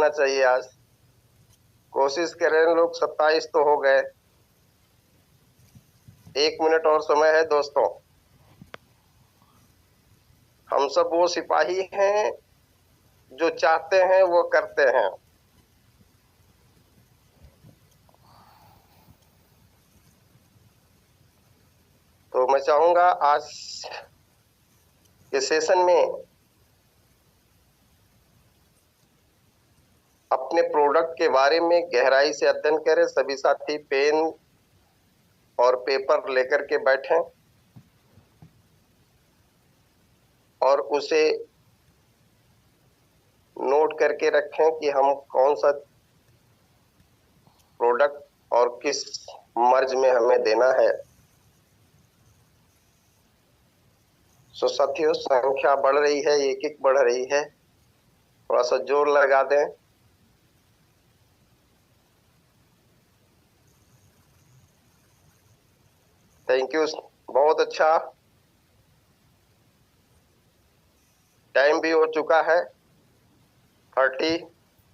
होना चाहिए। आज कोशिश करें लोग, 27 तो हो गए। 1 मिनट और समय है दोस्तों। हम सब वो सिपाही हैं जो चाहते हैं वो करते हैं। तो मैं चाहूंगा आज के सेशन में अपने प्रोडक्ट के बारे में गहराई से अध्ययन करें। सभी साथी पेन और पेपर लेकर के बैठें और उसे नोट करके रखें कि हम कौन सा प्रोडक्ट और किस मर्ज में हमें देना है। सो साथियों, संख्या बढ़ रही है, एक एक बढ़ रही है। थोड़ा सा जोर लगा दें। थैंक यू, बहुत अच्छा। टाइम भी हो चुका है, 30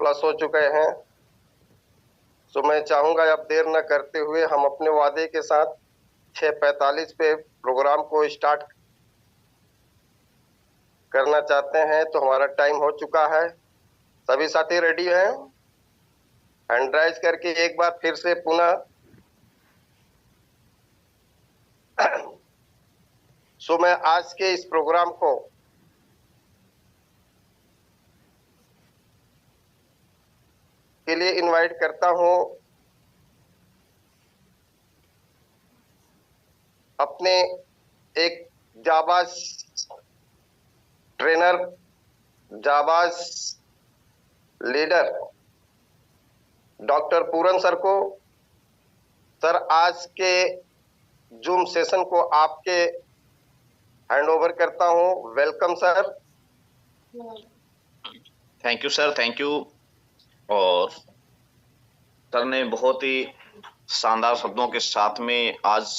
प्लस हो चुके हैं। तो मैं चाहूंगा अब देर न करते हुए हम अपने वादे के साथ 6:45 पे प्रोग्राम को स्टार्ट करना चाहते हैं। तो हमारा टाइम हो चुका है। सभी साथी रेडी हैं? हैंड राइज करके एक बार फिर से पुनः सो मैं आज के इस प्रोग्राम को के लिए इनवाइट करता हूं अपने एक जाबाज trainer, जाबाज leader doctor Puran sir को। सर, आज के जूम सेशन को आपके हैंड ओवर करता हूं। Welcome sir. Thank you sir, thank you. और सर ने बहुत ही शानदार शब्दों के साथ में आज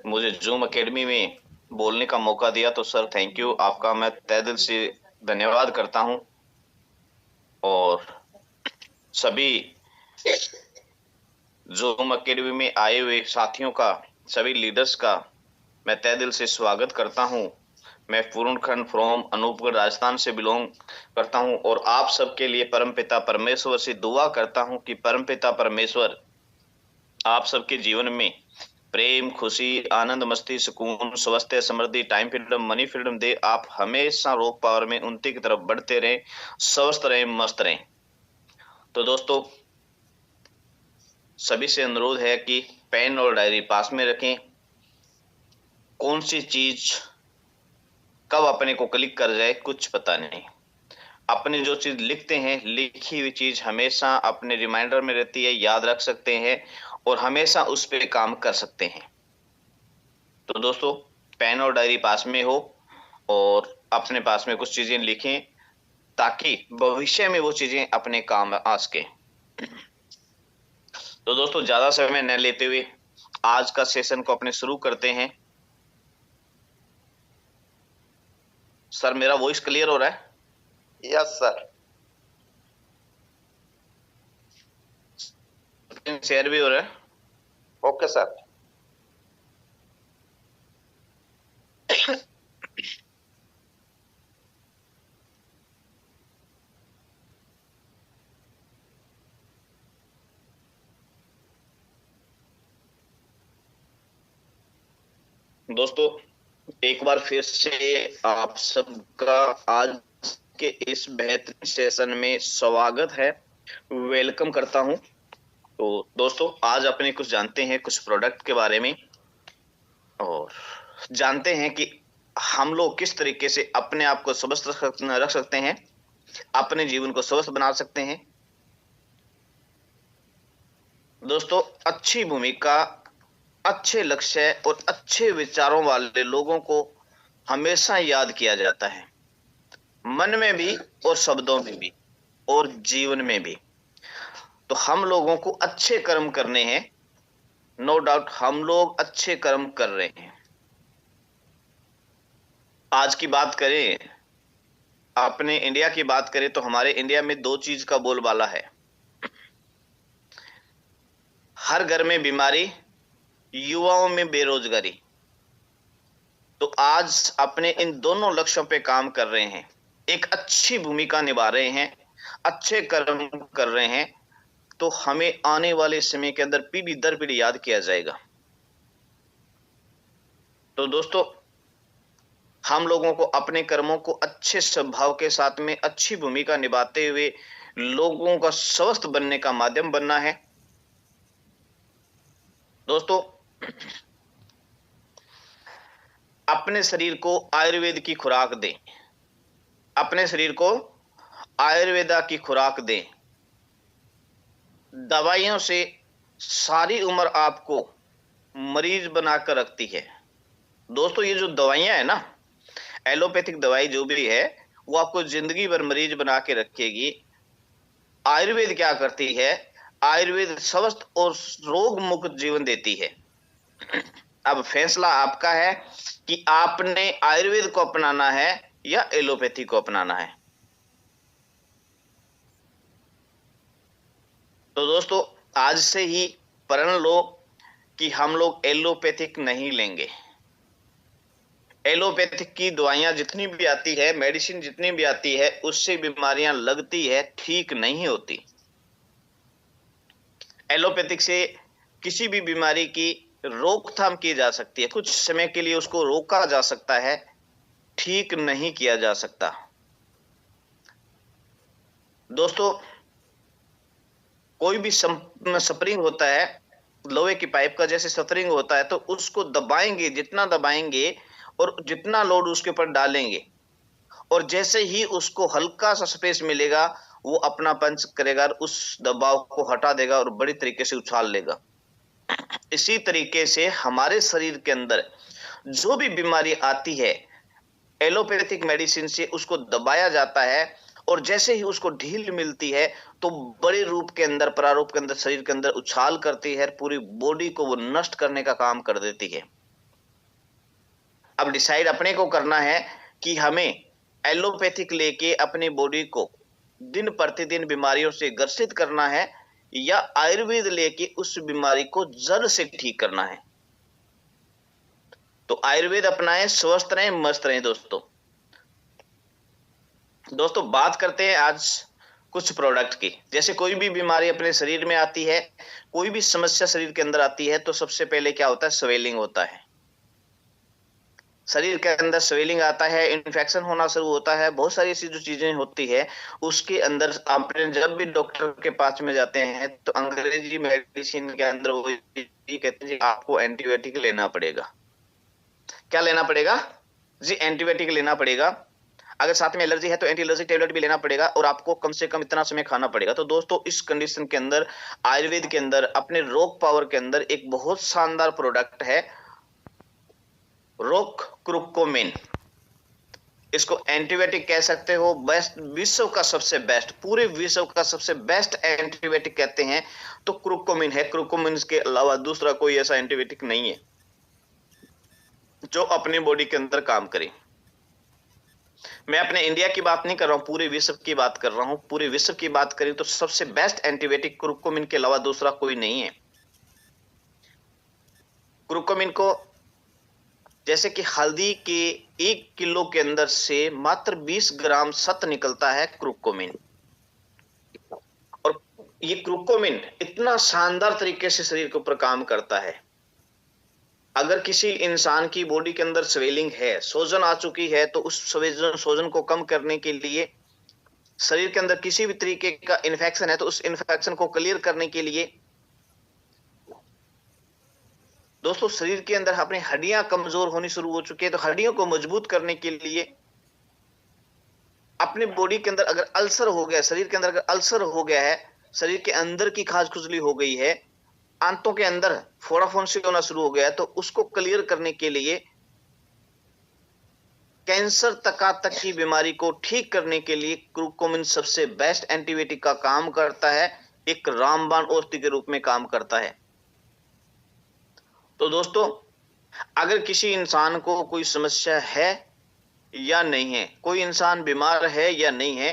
मुझे जूम एकेडमी में बोलने का मौका दिया। तो सर थैंक यू, आपका मैं तहे दिल से धन्यवाद करता हूं। और सभी जूम एकेडमी में आए हुए साथियों का, सभी लीडर्स का मैं तहे दिल से स्वागत करता हूं। मैं पूर्ण खंड फ्रॉम अनूपगढ़ राजस्थान से बिलोंग करता हूं और आप सबके लिए परमपिता परमेश्वर से दुआ करता हूं कि परमपिता परमेश्वर आप सबके जीवन में प्रेम, खुशी, आनंद, मस्ती, सुकून, स्वास्थ्य, समृद्धि, टाइम फ्रीडम, मनी फ्रीडम दे। आप हमेशा रोग पावर में उन्नति की तरफ बढ़ते रहें, स्वस्थ रहें, मस्त रहें। तो दोस्तों, सभी से अनुरोध है कि पेन और डायरी पास में रखें। कौन सी चीज कब अपने को क्लिक कर जाए कुछ पता नहीं। अपने जो चीज लिखते हैं, लिखी हुई चीज हमेशा अपने रिमाइंडर में रहती है, याद रख सकते हैं और हमेशा उस पर काम कर सकते हैं। तो दोस्तों, पेन और डायरी पास में हो और अपने पास में कुछ चीजें लिखें ताकि भविष्य में वो चीजें अपने काम आ सके। तो दोस्तों, ज्यादा समय न लेते हुए आज का सेशन को अपने शुरू करते हैं। सर, मेरा वॉइस क्लियर हो रहा है? Yes sir. शेयर भी हो रहा है? Okay sir. दोस्तों, एक बार फिर से आप सबका आज के इस बेहतरीन सेशन में स्वागत है, वेलकम करता हूं। तो दोस्तों, आज अपने कुछ जानते हैं कुछ प्रोडक्ट के बारे में और जानते हैं कि हम लोग किस तरीके से अपने आप को स्वस्थ रख सकते हैं, अपने जीवन को स्वस्थ बना सकते हैं। दोस्तों, अच्छी भूमिका, अच्छे लक्ष्य और अच्छे विचारों वाले लोगों को हमेशा याद किया जाता है, मन में भी और शब्दों में भी और जीवन में भी। तो हम लोगों को अच्छे कर्म करने हैं, नो डाउट हम लोग अच्छे कर्म कर रहे हैं। आज की बात करें, अपने इंडिया की बात करें तो हमारे इंडिया में दो चीज का बोलबाला है, हर घर में बीमारी, युवाओं में बेरोजगारी। तो आज अपने इन दोनों लक्ष्यों पे काम कर रहे हैं, एक अच्छी भूमिका निभा रहे हैं, अच्छे कर्म कर रहे हैं, तो हमें आने वाले समय के अंदर पीढ़ी दर पीढ़ी याद किया जाएगा। तो दोस्तों, हम लोगों को अपने कर्मों को अच्छे स्वभाव के साथ में अच्छी भूमिका निभाते हुए लोगों का स्वस्थ बनने का माध्यम बनना है। दोस्तों, अपने शरीर को आयुर्वेद की खुराक दें, अपने शरीर को आयुर्वेदा की खुराक दें। दवाइयों से सारी उम्र आपको मरीज बनाकर रखती है। दोस्तों, ये जो दवाइयां है ना, एलोपैथिक दवाई जो भी है, वो आपको जिंदगी भर मरीज बना के रखेगी। आयुर्वेद क्या करती है? आयुर्वेद स्वस्थ और रोग मुक्त जीवन देती है। अब फैसला आपका है कि आपने आयुर्वेद को अपनाना है या एलोपैथी को अपनाना है। तो दोस्तों, आज से ही प्रण लो कि हम लोग एलोपैथिक नहीं लेंगे। एलोपैथिक की दवाइयां जितनी भी आती है, मेडिसिन जितनी भी आती है, उससे बीमारियां लगती है, ठीक नहीं होती। एलोपैथिक से किसी भी बीमारी की रोकथाम की जा सकती है, कुछ समय के लिए उसको रोका जा सकता है, ठीक नहीं किया जा सकता। दोस्तों, कोई भी स्प्रिंग होता है, लोहे की पाइप का जैसे स्प्रिंग होता है, तो उसको दबाएंगे, जितना दबाएंगे और जितना लोड उसके ऊपर डालेंगे, और जैसे ही उसको हल्का सा स्पेस मिलेगा, वो अपना पंच करेगा और उस दबाव को हटा देगा और बड़ी तरीके से उछाल लेगा। इसी तरीके से हमारे शरीर के अंदर जो भी बीमारी आती है, एलोपैथिक मेडिसिन से उसको दबाया जाता है, और जैसे ही उसको ढील मिलती है तो बड़े रूप के अंदर, प्रारूप के अंदर, शरीर के अंदर उछाल करती है, पूरी बॉडी को वो नष्ट करने का काम कर देती है। अब डिसाइड अपने को करना है कि हमें एलोपैथिक लेके अपनी बॉडी को दिन प्रतिदिन बीमारियों से ग्रसित करना है, या आयुर्वेद लेके उस बीमारी को जड़ से ठीक करना है। तो आयुर्वेद अपनाएं, स्वस्थ रहें, मस्त रहें। दोस्तों, बात करते हैं आज कुछ प्रोडक्ट की। जैसे कोई भी बीमारी अपने शरीर में आती है, कोई भी समस्या शरीर के अंदर आती है, तो सबसे पहले क्या होता है? स्वेलिंग होता है। शरीर के अंदर स्वेलिंग आता है, इन्फेक्शन होना शुरू होता है, बहुत सारी ऐसी जो चीजें होती है उसके अंदर। आपने जब भी डॉक्टर के पास में जाते हैं तो अंग्रेजी मेडिसिन के अंदर वो ये कहते हैं जी आपको एंटीबायोटिक लेना पड़ेगा। क्या लेना पड़ेगा जी? एंटीबायोटिक लेना पड़ेगा। अगर साथ में एलर्जी है तो एंटी एलर्जी टेबलेट भी लेना पड़ेगा, और आपको कम से कम इतना समय खाना पड़ेगा। तो दोस्तों, इस कंडीशन के अंदर आयुर्वेद के अंदर अपने रोग पावर के अंदर एक बहुत शानदार प्रोडक्ट है, रोक क्रुकोमिन। इसको एंटीबायोटिक कह सकते हो, बेस्ट, विश्व का सबसे बेस्ट, पूरे विश्व का सबसे बेस्ट एंटीबायोटिक कहते हैं तो क्रुकोमिन है। क्रुकोमिन के अलावा दूसरा कोई ऐसा एंटीबायोटिक नहीं है जो अपनी बॉडी के अंदर काम करे। मैं अपने इंडिया की बात नहीं कर रहा हूं, पूरे विश्व की बात कर रहा हूं। पूरे विश्व की बात करें तो सबसे बेस्ट एंटीबायोटिक क्रुकोमिन के अलावा दूसरा कोई नहीं है। क्रुकोमिन को जैसे कि हल्दी के 1 किलो के अंदर से मात्र 20 ग्राम सत निकलता है क्रुकोमिन, और ये क्रुकोमिन इतना शानदार तरीके से शरीर के ऊपर काम करता है। अगर किसी इंसान की बॉडी के अंदर स्वेलिंग है, सोजन आ चुकी है, तो उस सोजन को कम करने के लिए, शरीर के अंदर किसी भी तरीके का इन्फेक्शन है तो उस इन्फेक्शन को क्लियर करने के लिए, दोस्तों शरीर के अंदर अपनी हड्डियां कमजोर होनी शुरू हो चुकी है तो हड्डियों को मजबूत करने के लिए, अपने बॉडी के अंदर अगर अल्सर हो गया, शरीर के अंदर अगर अल्सर हो गया है, शरीर के अंदर की खाज खुजली हो गई है, आंतों के अंदर फोड़ा फुंसी होना शुरू हो गया है, तो उसको क्लियर करने के लिए, कैंसर तक की बीमारी को ठीक करने के लिए क्रुकोमिन सबसे बेस्ट एंटीबायोटिक का काम करता है, एक रामबाण औषधि के रूप में काम करता है। तो दोस्तों, अगर किसी इंसान को कोई समस्या है या नहीं है, कोई इंसान बीमार है या नहीं है।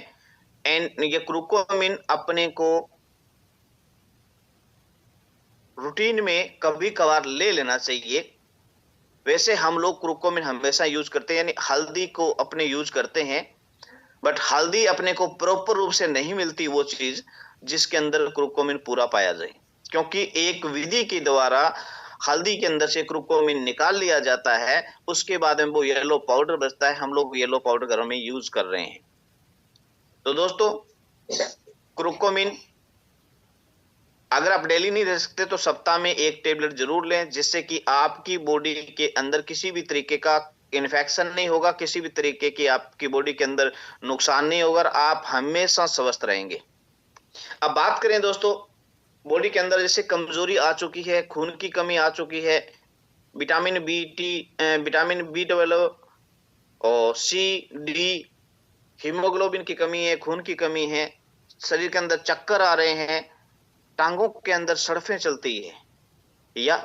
एंड ये क्रूकोमिन अपने को रूटीन में कभी कभार ले लेना चाहिए। वैसे हम लोग क्रूकोमिन हमेशा यूज करते हैं, यानी हल्दी को अपने यूज करते हैं, बट हल्दी अपने को प्रॉपर रूप से नहीं मिलती वो चीज जिसके अंदर क्रूकोमिन पूरा पाया जाए, क्योंकि एक विधि के द्वारा हल्दी के अंदर से क्रूकोमिन निकाल लिया जाता है, उसके बाद में वो येलो पाउडर बचता है, हम लोग येलो पाउडर घरों में यूज कर रहे हैं। तो दोस्तों, क्रूकोमिन अगर आप डेली नहीं ले सकते तो सप्ताह में एक टेबलेट जरूर लें, जिससे कि आपकी बॉडी के अंदर किसी भी तरीके का इन्फेक्शन नहीं होगा, किसी भी तरीके की आपकी बॉडी के अंदर नुकसान नहीं होगा, आप हमेशा स्वस्थ रहेंगे। अब बात करें दोस्तों, बॉडी के अंदर जैसे कमजोरी आ चुकी है, खून की कमी आ चुकी है, विटामिन बी 12 और सी डी, हीमोग्लोबिन की कमी है, खून की कमी है, शरीर के अंदर चक्कर आ रहे हैं, टांगों के अंदर सड़फें चलती है, या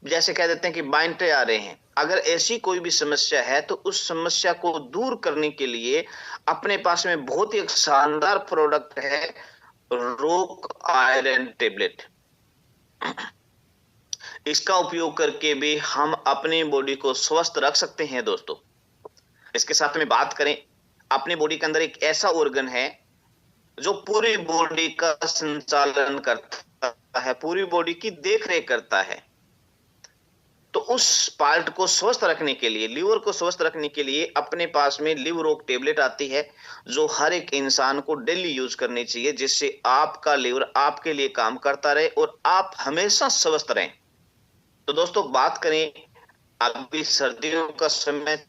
जैसे कह देते हैं कि बाइंटे आ रहे हैं, अगर ऐसी कोई भी समस्या है तो उस समस्या को दूर करने के लिए अपने पास में बहुत ही एक शानदार प्रोडक्ट है, रोक आयरन टेबलेट। इसका उपयोग करके भी हम अपनी बॉडी को स्वस्थ रख सकते हैं दोस्तों। इसके साथ में बात करें, अपनी बॉडी के अंदर एक ऐसा ऑर्गन है जो पूरी बॉडी का संचालन करता है, पूरी बॉडी की देखरेख करता है। तो उस पार्ट को स्वस्थ रखने के लिए, लीवर को स्वस्थ रखने के लिए अपने पास में लिवर रोग टेबलेट आती है, जो हर एक इंसान को डेली यूज करनी चाहिए, जिससे आपका लीवर आपके लिए काम करता रहे और आप हमेशा स्वस्थ रहें। तो दोस्तों, बात करें, अभी सर्दियों का समय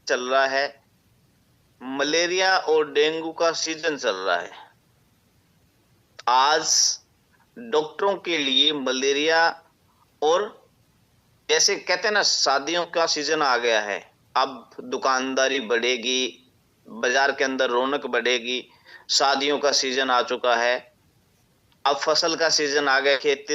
चल रहा है, मलेरिया और डेंगू का सीजन चल रहा है। आज डॉक्टरों के लिए मलेरिया और जैसे कहते हैं ना, शादियों का सीजन आ गया है, अब दुकानदारी बढ़ेगी, बाजार के अंदर रौनक बढ़ेगी, शादियों का सीजन आ चुका है, अब फसल का सीजन आ गया, खेत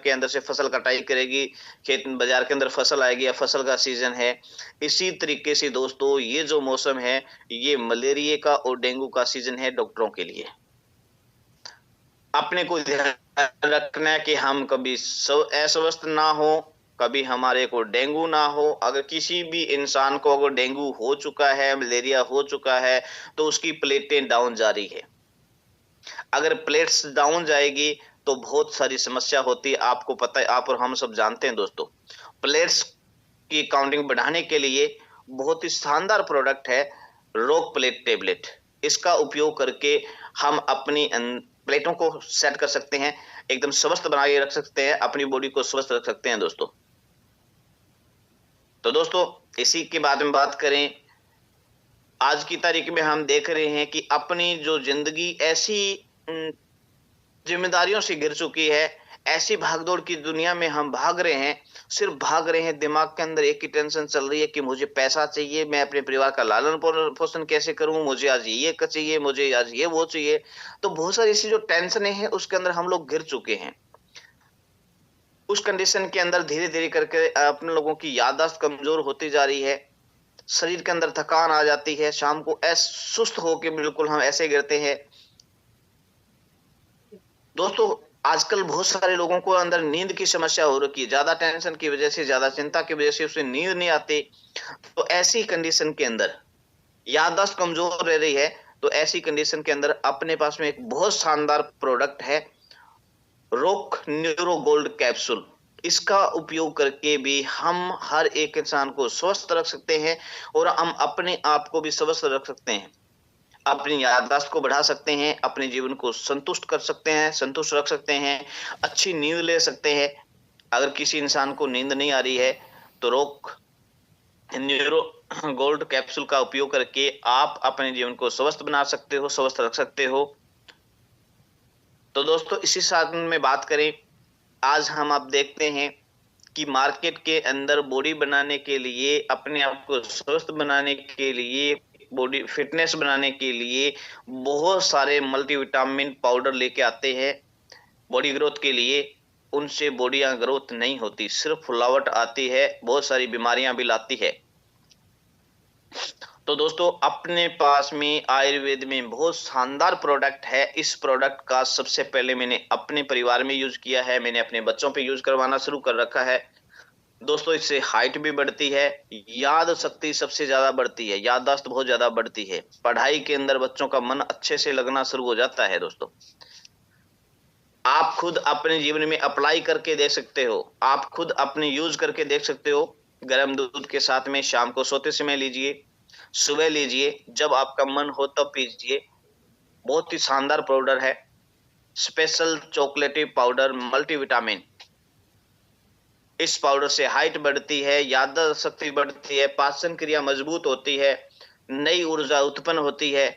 के अंदर से फसल कटाई करेगी, खेत बाजार के अंदर फसल आएगी, अब फसल का सीजन है। इसी तरीके से दोस्तों, ये जो मौसम है, ये मलेरिया का और डेंगू का सीजन है डॉक्टरों के लिए। अपने को ध्यान रखना है कि हम कभी अस्वस्थ ना हो, कभी हमारे को डेंगू ना हो। अगर किसी भी इंसान को अगर डेंगू हो चुका है, मलेरिया हो चुका है, तो उसकी प्लेटें डाउन जा रही है। अगर प्लेट्स डाउन जाएगी तो बहुत सारी समस्या होती है, आपको पता है, आप और हम सब जानते हैं दोस्तों। प्लेट्स की काउंटिंग बढ़ाने के लिए बहुत ही शानदार प्रोडक्ट है रोक प्लेट टेबलेट। इसका उपयोग करके हम अपनी प्लेटों को सेट कर सकते हैं, एकदम स्वस्थ बना के रख सकते हैं, अपनी बॉडी को स्वस्थ रख सकते हैं दोस्तों। तो दोस्तों, इसी के बाद में बात करें, आज की तारीख में हम देख रहे हैं कि अपनी जो जिंदगी ऐसी जिम्मेदारियों से घिर चुकी है, ऐसी भागदौड़ की दुनिया में हम भाग रहे हैं, सिर्फ भाग रहे हैं, दिमाग के अंदर एक ही टेंशन चल रही है कि मुझे पैसा चाहिए, मैं अपने परिवार का लालन पोषण कैसे करूं, मुझे आज ये चाहिए, मुझे आज ये वो चाहिए। तो बहुत सारी ऐसी जो टेंशन है उसके अंदर हम लोग घिर चुके हैं। उस कंडीशन के अंदर धीरे धीरे करके अपने लोगों की याददाश्त कमजोर होती जा रही है, शरीर के अंदर थकान आ जाती है, शाम को सुस्त होके बिल्कुल हम ऐसे गिरते हैं। दोस्तों, आजकल बहुत सारे लोगों को अंदर नींद की समस्या हो रखी है, ज्यादा टेंशन की वजह से, ज्यादा चिंता की वजह से उसे नींद नहीं आती। तो ऐसी कंडीशन के अंदर याददाश्त कमजोर रह रही है, तो ऐसी कंडीशन के अंदर अपने पास में एक बहुत शानदार प्रोडक्ट है, रोक न्यूरो गोल्ड कैप्सूल। इसका उपयोग करके भी हम हर एक इंसान को स्वस्थ रख सकते हैं और हम अपने आप को भी स्वस्थ रख सकते हैं, अपनी याददाश्त को बढ़ा सकते हैं, अपने जीवन को संतुष्ट कर सकते हैं, संतुष्ट रख सकते हैं, अच्छी नींद ले सकते हैं। अगर किसी इंसान को नींद नहीं आ रही है तो रोक न्यूरो गोल्ड कैप्सूल का उपयोग करके आप अपने जीवन को स्वस्थ बना सकते हो, स्वस्थ रख सकते हो। तो दोस्तों, इसी साथ में बात करें, आज हम आप देखते हैं कि मार्केट के अंदर बॉडी बनाने के लिए, अपने आप को स्वस्थ बनाने के लिए, बॉडी फिटनेस बनाने के लिए बहुत सारे मल्टीविटामिन पाउडर लेके आते हैं बॉडी ग्रोथ के लिए। उनसे बॉडियां ग्रोथ नहीं होती, सिर्फ फुलावट आती है, बहुत सारी बीमारियां भी लाती है। तो दोस्तों अपने पास में आयुर्वेद में बहुत शानदार प्रोडक्ट है। इस प्रोडक्ट का सबसे पहले मैंने अपने परिवार में यूज किया है, मैंने अपने बच्चों पे यूज करवाना शुरू कर रखा है। दोस्तों इससे हाइट भी बढ़ती है, याद शक्ति सबसे ज्यादा बढ़ती है, याददाश्त बहुत ज्यादा बढ़ती है, पढ़ाई के अंदर बच्चों का मन अच्छे से लगना शुरू हो जाता है। दोस्तों आप खुद अपने जीवन में अप्लाई करके देख सकते हो, आप खुद अपने यूज करके देख सकते हो। गर्म दूध के साथ में शाम को सोते समय लीजिए, सुबह लीजिए, जब आपका मन हो तब पीजिए। बहुत ही शानदार पाउडर है, स्पेशल चॉकलेटी पाउडर मल्टीविटामिन। इस पाउडर से हाइट बढ़ती है, याददाश्त शक्ति बढ़ती है, पाचन क्रिया मजबूत होती है, नई ऊर्जा उत्पन्न होती है।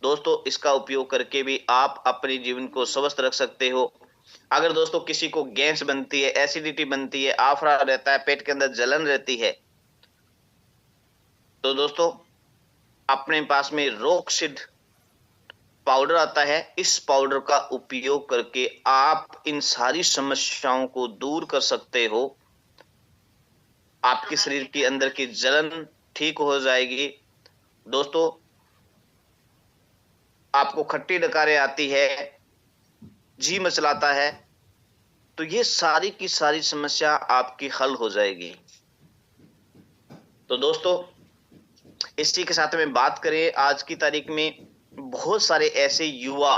दोस्तों इसका उपयोग करके भी आप अपने जीवन को स्वस्थ रख सकते हो। अगर दोस्तों किसी को गैस बनती है, एसिडिटी बनती है, आफरा रहता है, पेट के अंदर जलन रहती है, तो दोस्तों अपने पास में रोकसिड पाउडर आता है। इस पाउडर का उपयोग करके आप इन सारी समस्याओं को दूर कर सकते हो। आपके शरीर के अंदर की जलन ठीक हो जाएगी। दोस्तों आपको खट्टी डकारें आती है, जी मचलाता है, तो ये सारी की सारी समस्या आपकी हल हो जाएगी। तो दोस्तों इसी के साथ में बात करें, आज की तारीख में बहुत सारे ऐसे युवा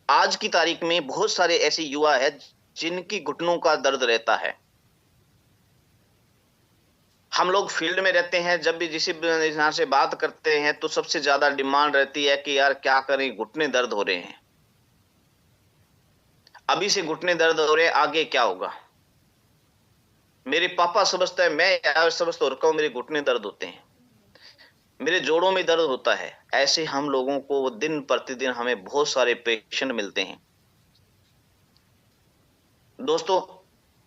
आज की तारीख में बहुत सारे ऐसे युवा है जिनकी घुटनों का दर्द रहता है। हम लोग फील्ड में रहते हैं, जब भी जिस इंसान से बात करते हैं तो सबसे ज्यादा डिमांड रहती है कि यार क्या करें, घुटने दर्द हो रहे हैं, अभी से घुटने दर्द हो रहे हैं, आगे क्या होगा। मेरे पापा समझता है, मैं यार समझता हो रखा हूं, मेरे घुटने दर्द होते हैं, मेरे जोड़ों में दर्द होता है। ऐसे हम लोगों को दिन प्रतिदिन हमें बहुत सारे पेशेंट मिलते हैं। दोस्तों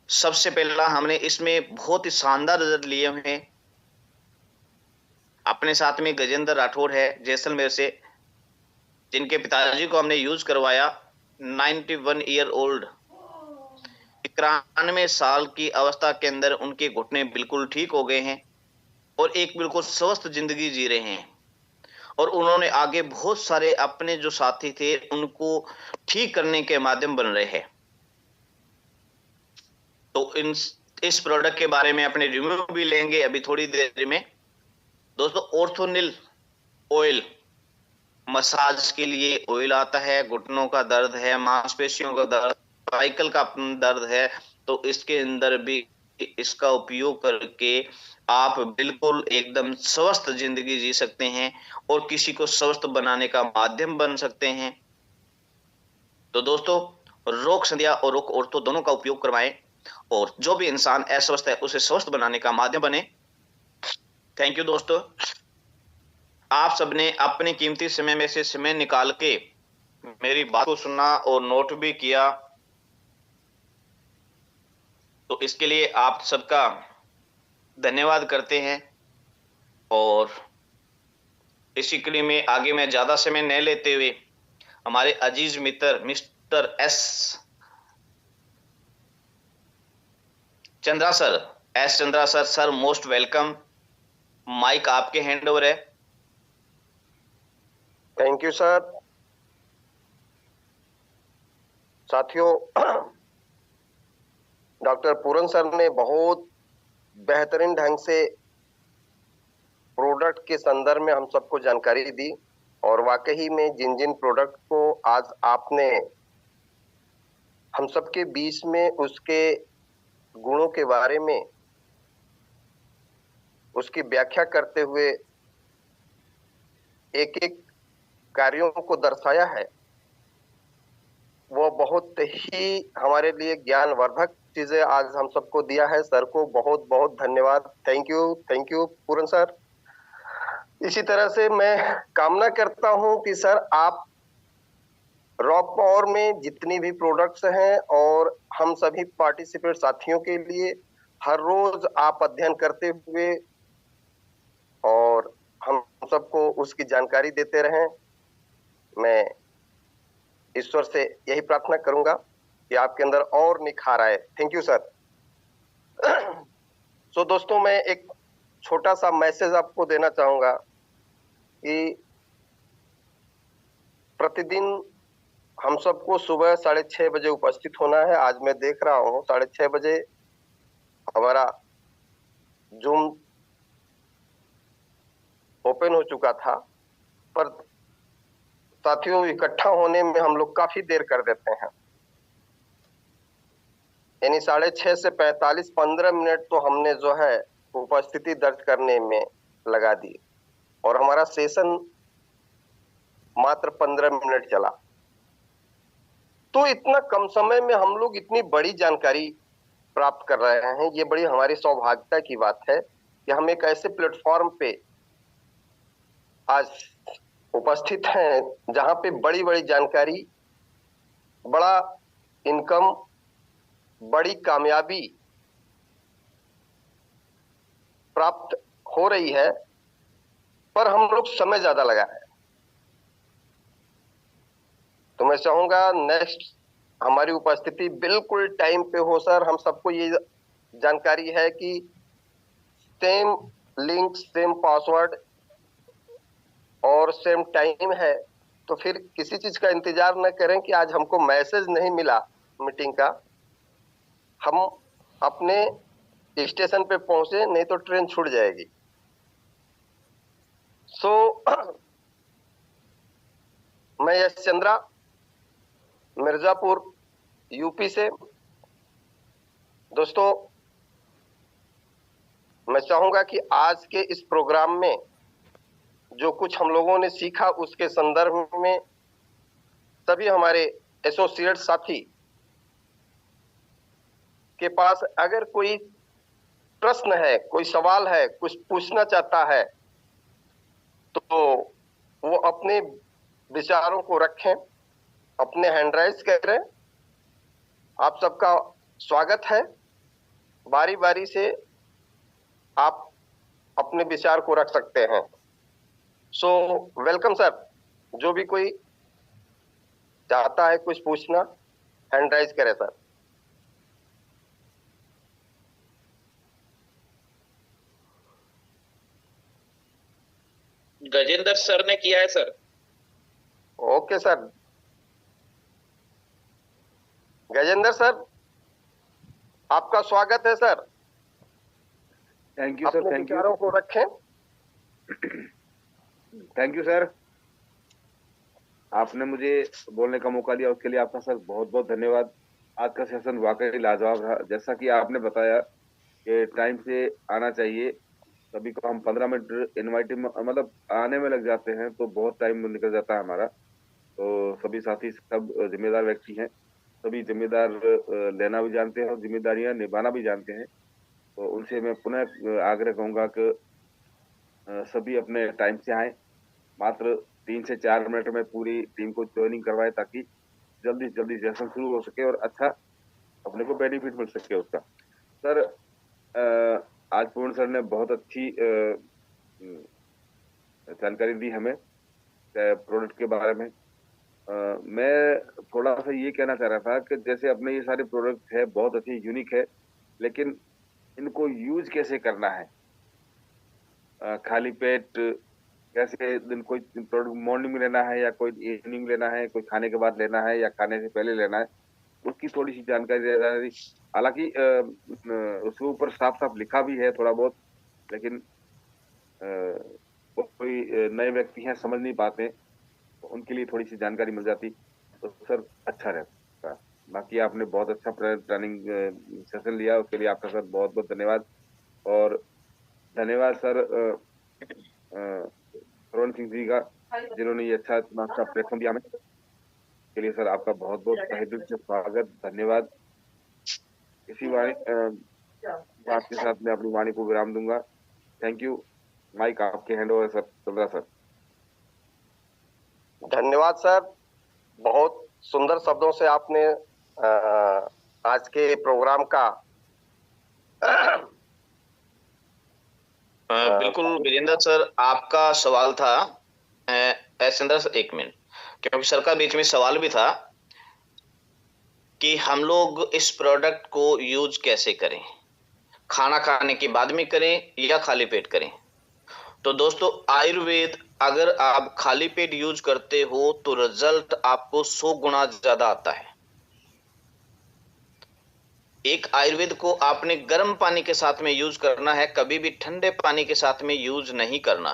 सबसे पहला हमने इसमें बहुत ही शानदार रिजल्ट लिए हुए हैं। अपने साथ में गजेंद्र राठौड़ है जैसलमेर से, जिनके पिताजी को हमने यूज करवाया। 91 ईयर ओल्ड, 91 साल की अवस्था के अंदर उनके घुटने बिल्कुल ठीक हो गए हैं और एक बिल्कुल स्वस्थ जिंदगी जी रहे हैं। और उन्होंने आगे बहुत सारे अपने जो साथी थे उनको ठीक करने के माध्यम बन रहे हैं। तो इस प्रोडक्ट के बारे में अपने रिव्यू भी लेंगे अभी थोड़ी देर में। दोस्तों ऑर्थोनिल ऑयल, मसाज के लिए ऑयल आता है, घुटनों का दर्द है, मांसपेशियों का दर्द, साइकिल का दर्द है, तो इसके अंदर भी इसका उपयोग करके आप बिल्कुल एकदम स्वस्थ जिंदगी जी सकते हैं और किसी को स्वस्थ बनाने का माध्यम बन सकते हैं। तो दोस्तों रोग संध्या और रोग ऑर्थो दोनों का उपयोग करवाएं और जो भी इंसान अस्वस्थ है उसे स्वस्थ बनाने का माध्यम बने। थैंक यू दोस्तों, आप सबने अपने कीमती समय में से समय निकाल के मेरी बात को सुना और नोट भी किया, तो इसके लिए आप सबका धन्यवाद करते हैं। और इसी के लिए मैं आगे में ज्यादा समय न लेते हुए हमारे अजीज मित्र mister S Chandra sir, sir most welcome, mike आपके हैंड ओवर है। Thank you sir. साथियों डॉक्टर पूरन सर ने बहुत बेहतरीन ढंग से प्रोडक्ट के संदर्भ में हम सबको जानकारी दी और वाकई में जिन जिन प्रोडक्ट को आज आपने हम सबके बीच में उसके गुणों के बारे में उसकी व्याख्या करते हुए एक एक कार्यों को दर्शाया है, वो बहुत ही हमारे लिए ज्ञानवर्धक चीजें आज हम सबको दिया है। सर को बहुत बहुत धन्यवाद। Thank you Puran sir. इसी तरह से मैं कामना करता हूं कि सर आप रॉक पावर में जितनी भी प्रोडक्ट्स हैं और हम सभी पार्टिसिपेट साथियों के लिए हर रोज आप अध्ययन करते हुए और हम सबको उसकी जानकारी देते रहें। मैं ईश्वर से यही प्रार्थना करूंगा कि कि आपके अंदर और निखार आए। Thank you sir. सो दोस्तों, मैं एक छोटा सा मैसेज आपको देना चाहूंगा कि प्रतिदिन हम सबको सुबह 6:30 बजे उपस्थित होना है। आज मैं देख रहा हूँ 6:30 बजे हमारा जूम ओपन हो चुका था, पर साथियों इकट्ठा होने में हम लोग काफी देर कर देते हैं, यानी 6:30 से 45-15 मिनट तो हमने जो है उपस्थिति दर्ज करने में लगा दी, और हमारा सेशन मात्र 15 मिनट चला। तो इतना कम समय में हम लोग इतनी बड़ी जानकारी प्राप्त कर रहे हैं, ये बड़ी हमारी सौभाग्यता की बात है कि हम एक ऐसे प्लेटफॉर्म पे आज उपस्थित हैं जहां पे बड़ी बड़ी जानकारी, बड़ा इनकम, बड़ी कामयाबी प्राप्त हो रही है, पर हम लोग समय ज्यादा लगा है। तो मैं चाहूंगा नेक्स्ट हमारी उपस्थिति बिल्कुल टाइम पे हो सर। हम सबको ये जानकारी है कि सेम लिंक, सेम पासवर्ड और सेम टाइम है, तो फिर किसी चीज का इंतजार न करें कि आज हमको मैसेज नहीं मिला मीटिंग का, हम अपने स्टेशन पे पहुंचे, नहीं तो ट्रेन छूट जाएगी। मैं यश चंद्रा, मिर्जापुर, यूपी से। दोस्तों, मैं चाहूंगा कि आज के इस प्रोग्राम में जो कुछ हम लोगों ने सीखा उसके संदर्भ में सभी हमारे एसोसिएट साथी के पास अगर कोई प्रश्न है, कोई सवाल है, कुछ पूछना चाहता है, तो वो अपने विचारों को रखें, अपने हैंड राइज करें। आप सबका स्वागत है। बारी बारी से आप अपने विचार को रख सकते हैं। So welcome sir. जो भी कोई चाहता है कुछ पूछना, हैंड राइज करें सर। गजेंद्र सर ने किया है sir. Okay sir. Gajendra sir, आपका स्वागत है सर। Thank you sir. अपने थैंक यू। विचारों को रखें। Thank you sir. आपने मुझे बोलने का मौका दिया, उसके लिए आपका सर बहुत बहुत धन्यवाद। आज का सेशन वाकई लाजवाब रहा। जैसा कि आपने बताया कि टाइम से आना चाहिए, सभी को हम 15 मिनट इनवाइट मतलब आने में लग जाते हैं, तो बहुत टाइम निकल जाता है हमारा। तो सभी साथी सब जिम्मेदार व्यक्ति हैं, सभी जिम्मेदार लेना भी जानते हैं और जिम्मेदारियां निभाना भी जानते हैं। तो उनसे मैं पुनः आग्रह कहूंगा कि सभी अपने टाइम से आए। मात्र 3 से 4 मिनट में पूरी टीम को ज्वाइनिंग करवाए, ताकि जल्दी से जल्दी सेशन शुरू हो सके और अच्छा अपने को बेनिफिट मिल सके उसका। सर, आज पूर्ण सर ने बहुत अच्छी जानकारी दी हमें प्रोडक्ट के बारे में। मैं थोड़ा सा ये कहना चाह रहा था कि जैसे अपने ये सारे प्रोडक्ट है बहुत अच्छे, यूनिक है, लेकिन इनको यूज कैसे करना है। खाली पेट कैसे दिन कोई प्रोडक्ट मॉर्निंग में लेना है या कोई इवनिंग लेना है, कोई खाने के बाद लेना है या खाने से पहले लेना है, उसकी थोड़ी सी जानकारी। हालांकि उसके ऊपर साफ साफ लिखा भी है थोड़ा बहुत, लेकिन कोई नए व्यक्ति हैं समझ नहीं पाते, तो उनके लिए थोड़ी सी जानकारी मिल जाती तो सर अच्छा रहता। बाकी आपने बहुत अच्छा ट्रेनिंग सेशन लिया, उसके लिए आपका सर बहुत बहुत धन्यवाद। और धन्यवाद सर रोहन सिंह जी का, जिन्होंने ये अच्छा प्लेटफॉर्म दिया हमें। के लिए सर आपका बहुत बहुत तहे दिल से स्वागत, धन्यवाद। इसी बात के साथ मैं अपनी वाणी को विराम दूंगा। Thank you. माइक आपके hand over sir. Chandra sir. धन्यवाद सर। बहुत सुंदर शब्दों से आपने आज के प्रोग्राम का बिल्कुल वीरेंद्र सर, आपका सवाल था। चंद्रा सर एक मिनट, क्योंकि सर का बीच में सवाल भी था। कि हम लोग इस प्रोडक्ट को यूज कैसे करें, खाना खाने के बाद में करें या खाली पेट करें। तो दोस्तों, आयुर्वेद अगर आप खाली पेट यूज करते हो तो रिजल्ट आपको 100 गुना ज्यादा आता है। एक आयुर्वेद को आपने गर्म पानी के साथ में यूज करना है, कभी भी ठंडे पानी के साथ में यूज नहीं करना।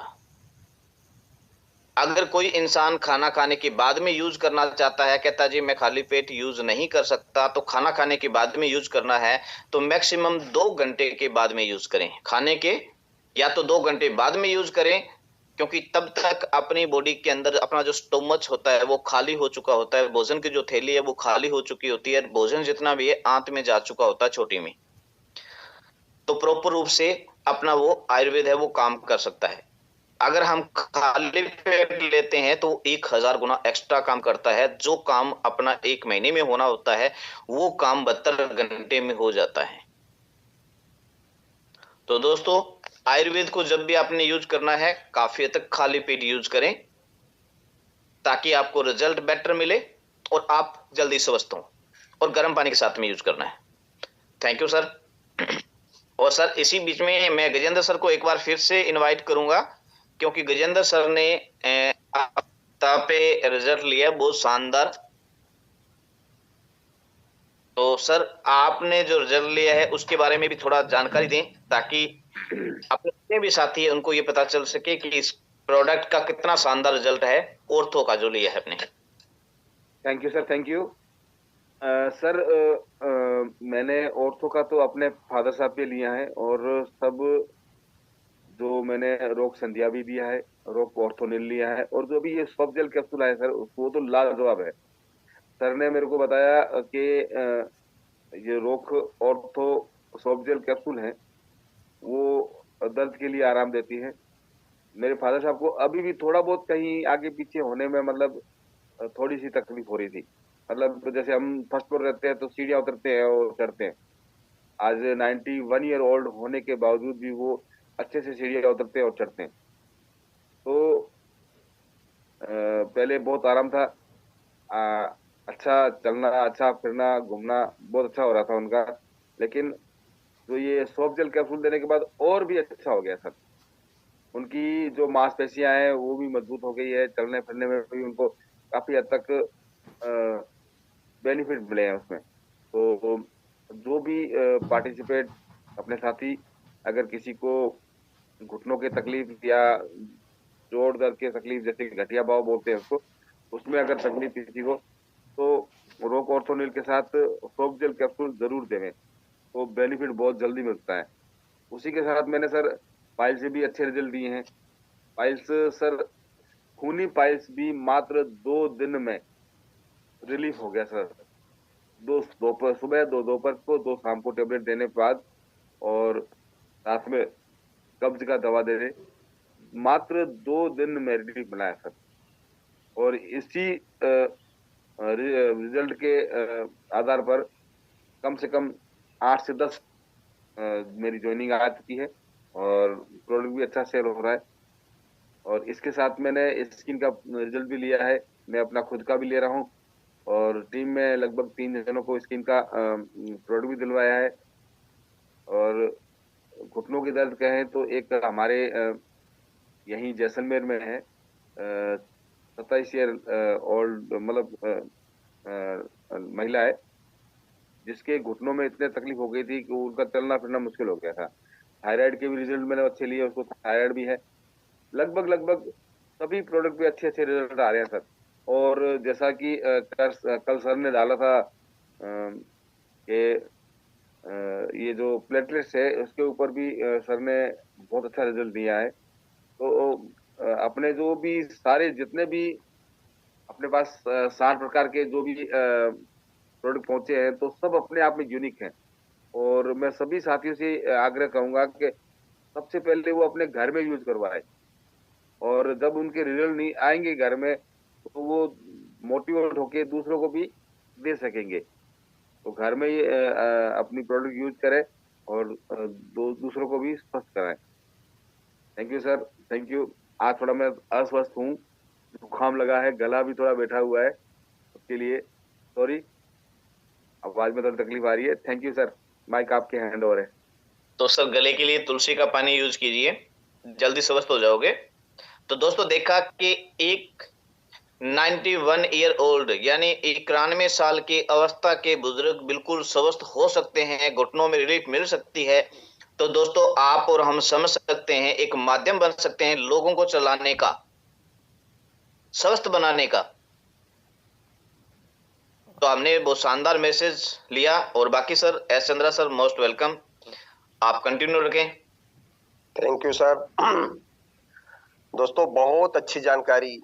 अगर कोई इंसान खाना खाने के बाद में यूज करना चाहता है, कहता जी मैं खाली पेट यूज नहीं कर सकता, तो खाना खाने के बाद में यूज करना है तो मैक्सिमम 2 घंटे के बाद में यूज करें। खाने के या तो 2 घंटे बाद में यूज करें, क्योंकि तब तक अपनी बॉडी के अंदर अपना जो स्टोमच होता है वो खाली हो चुका होता है, भोजन की जो थैली है वो खाली हो चुकी होती है, भोजन जितना भी है आंत में जा चुका होता है, छोटी में। तो प्रॉपर रूप से अपना वो आयुर्वेद है वो काम कर सकता है। अगर हम खाली पेट लेते हैं तो 1000 गुना एक्स्ट्रा काम करता है। जो काम अपना 1 महीने में होना होता है वो काम 72 घंटे में हो जाता है। तो दोस्तों, आयुर्वेद को जब भी आपने यूज करना है काफी हद तक खाली पेट यूज करें, ताकि आपको रिजल्ट बेटर मिले और आप जल्दी स्वस्थ हो। और गर्म पानी के साथ में यूज करना है। Thank you sir. और सर, इसी बीच में मैं गजेंद्र सर को एक बार फिर से इनवाइट करूंगा, क्योंकि गजेंद्र सर ने हफ्ता पे रिजल्ट लिया बहुत शानदार। तो सर, आपने जो रिजल्ट लिया है उसके बारे में भी थोड़ा जानकारी दें, ताकि अपने जितने भी साथी है उनको ये पता चल सके कि इस प्रोडक्ट का कितना शानदार रिजल्ट है, ऑर्थो का जो लिया है अपने। Thank you sir, thank you. Sir, मैंने ऑर्थो का तो अपने फादर साहब पे लिया है, और सब जो मैंने रोग संध्या भी दिया है, रोग ऑर्थोनिल लिया है, और जो भी ये सॉफ्ट जेल कैप्सूल है सर, वो तो लाजवाब है। सर ने मेरे को बताया कि ये रोग ऑर्थो सॉफ्ट जेल कैप्सूल है वो दर्द के लिए आराम देती है। मेरे फादर साहब को अभी भी थोड़ा बहुत कहीं आगे पीछे होने में, मतलब थोड़ी सी तकलीफ हो रही थी। मतलब तो जैसे हम फर्स्ट फ्लोर रहते हैं तो सीढ़ियाँ उतरते हैं और चढ़ते हैं। आज 91 ईयर ओल्ड होने के बावजूद भी वो अच्छे से सीढ़ियाँ उतरते हैं और चढ़ते हैं। तो पहले बहुत आराम था। अच्छा चलना, अच्छा फिरना, घूमना बहुत अच्छा हो रहा था उनका। लेकिन जो ये सॉफ्ट जेल कैप्सूल देने के बाद और भी अच्छा हो गया सर। उनकी जो मांसपेशियां हैं वो भी मजबूत हो गई है, चलने फिरने में भी उनको काफी हद तक बेनिफिट मिले हैं उसमें। तो जो भी पार्टिसिपेट अपने साथी, अगर किसी को घुटनों की तकलीफ या जोड़ दर्द की तकलीफ, जैसे गठिया भाव बोलते हैं उसको, उसमें अगर तकलीफ किसी को, तो रोक ऑर्थोनिल के साथ सॉफ्ट जेल कैप्सूल जरूर देवें, तो बेनिफिट बहुत जल्दी मिलता है। उसी के साथ मैंने सर पाइल्स से भी अच्छे रिजल्ट दिए हैं। पाइल्स सर, खूनी पाइल्स भी मात्र 2 दिन में रिलीफ हो गया सर। दो दोपहर सुबह, दो दोपहर को, दो शाम को टेबलेट देने के बाद, और साथ में कब्ज का दवा दे दे, मात्र 2 दिन में रिलीफ मिला है सर। और इसी रिजल्ट के आधार पर कम से कम 8 से 10 मेरी ज्वाइनिंग आ चुकी है, और प्रोडक्ट भी अच्छा सेल हो रहा है। और इसके साथ मैंने स्किन का रिजल्ट भी लिया है, मैं अपना खुद का भी ले रहा हूँ, और टीम में लगभग 3 जनों को स्किन का प्रोडक्ट भी दिलवाया है। और घुटनों की दर्द कहें तो एक हमारे यहीं जैसलमेर में है, 27 ईयर ओल्ड, मतलब महिला है, जिसके घुटनों में इतने तकलीफ हो गई थी कि उनका चलना फिरना मुश्किल हो गया था। थायराइड के भी रिजल्ट मैंने अच्छे लिए, उसको थायराइड भी है। लगभग लगभग सभी प्रोडक्ट पे अच्छे अच्छे रिजल्ट आ रहे हैं सर। और जैसा कि कल सर ने डाला था कि ये जो प्लेटलेट्स है उसके ऊपर भी सर ने बहुत अच्छा रिजल्ट दिया है। तो अपने जो भी सारे जितने भी अपने पास 60 प्रकार के जो भी प्रोडक्ट पहुंचे हैं, तो सब अपने आप में यूनिक हैं। और मैं सभी साथियों से आग्रह करूंगा कि सबसे पहले वो अपने घर में यूज करवाए, और जब उनके रिजल्ट नहीं आएंगे घर में, तो वो मोटिवेट होके दूसरों को भी दे सकेंगे। तो घर में ये अपनी प्रोडक्ट यूज करें, और दूसरों को भी स्वस्थ कराएं। Thank you sir, thank you. आज थोड़ा मैं अस्वस्थ हूँ, जुकाम लगा है, गला भी थोड़ा बैठा हुआ है, उसके लिए सॉरी। आवाज में थोड़ी तकलीफ आ रही है। थैंक यू सर, माइक आपके हैंड ओवर है। तो सर गले के लिए तुलसी का पानी यूज कीजिए, जल्दी स्वस्थ हो जाओगे। तो दोस्तों देखा कि एक 91 ईयर ओल्ड यानी 91 साल की अवस्था के बुजुर्ग बिल्कुल स्वस्थ हो सकते हैं, घुटनों में रिलीफ मिल सकती है। तो दोस्तों आप और हम समझ सकते हैं, एक माध्यम बन सकते हैं लोगों को चलाने का, स्वस्थ बनाने का। तो हमने वो शानदार मैसेज लिया। और बाकी sir S Chandra sir most welcome, आप कंटिन्यू रखें। Thank you sir. दोस्तों बहुत अच्छी जानकारी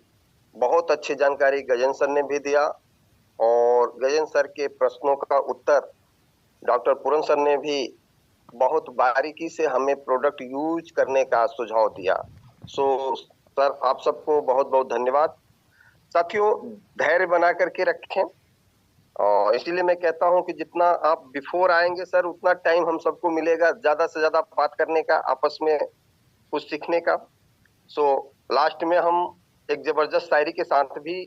गजेंद्र सर ने भी दिया, और गजेंद्र सर के प्रश्नों का उत्तर डॉक्टर पूरन सर ने भी बहुत बारीकी से हमें प्रोडक्ट यूज करने का सुझाव दिया। सो सर आप सबको बहुत बहुत धन्यवाद। साथियों धैर्य बना करके रखें, और इसीलिए मैं कहता हूं कि जितना आप बिफोर आएंगे सर उतना टाइम हम सबको मिलेगा ज्यादा से ज्यादा बात करने का, आपस में कुछ सीखने का। सो लास्ट में हम एक जबरदस्त शायरी के साथ भी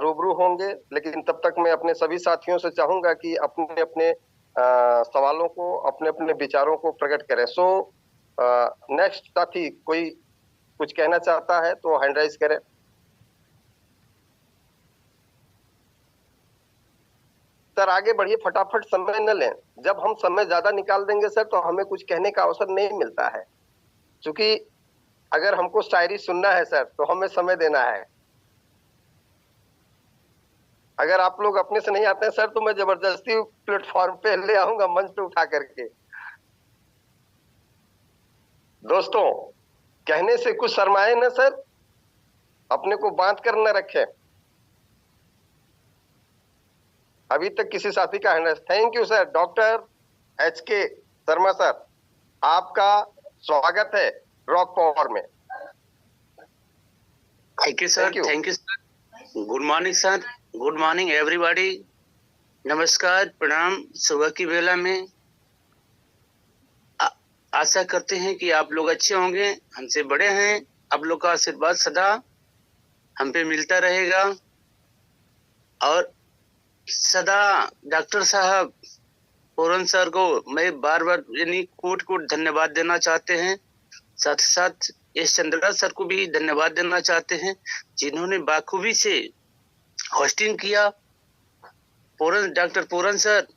रूबरू होंगे, लेकिन तब तक मैं अपने सभी साथियों से चाहूंगा कि अपने अपने सवालों को, अपने अपने विचारों को प्रकट करें। सो नेक्स्ट साथी कोई कुछ कहना चाहता है तो हैंड राइज करें। सर आगे बढ़िए, फटाफट, समय न लें। जब हम समय ज्यादा निकाल देंगे सर तो हमें कुछ कहने का अवसर नहीं मिलता है, क्योंकि अगर हमको शायरी सुनना है सर तो हमें समय देना है। अगर आप लोग अपने से नहीं आते हैं सर तो मैं जबरदस्ती प्लेटफॉर्म पे ले आऊंगा, मंच पे उठा करके। दोस्तों कहने से कुछ शर्माए ना सर, अपने को बांध कर न रखें। अभी तक किसी साथी का hand. Thank you sir. Doctor HK Sharma sir, आपका स्वागत है रॉक पावर में। Thank you sir. Thank you sir. Good morning sir, good morning everybody. नमस्कार, प्रणाम। सुबह की बेला में आशा करते हैं कि आप लोग अच्छे होंगे, हमसे बड़े हैं। आप लोग का आशीर्वाद सदा हम पे मिलता रहेगा, और सदा डॉक्टर साहब पूरन सर को मैं बार बार यानी कोट धन्यवाद देना चाहते हैं। साथ साथ एस चंद्रा सर को भी धन्यवाद देना चाहते हैं, जिन्होंने बाखूबी से होस्टिंग किया। डॉक्टर पूरन सर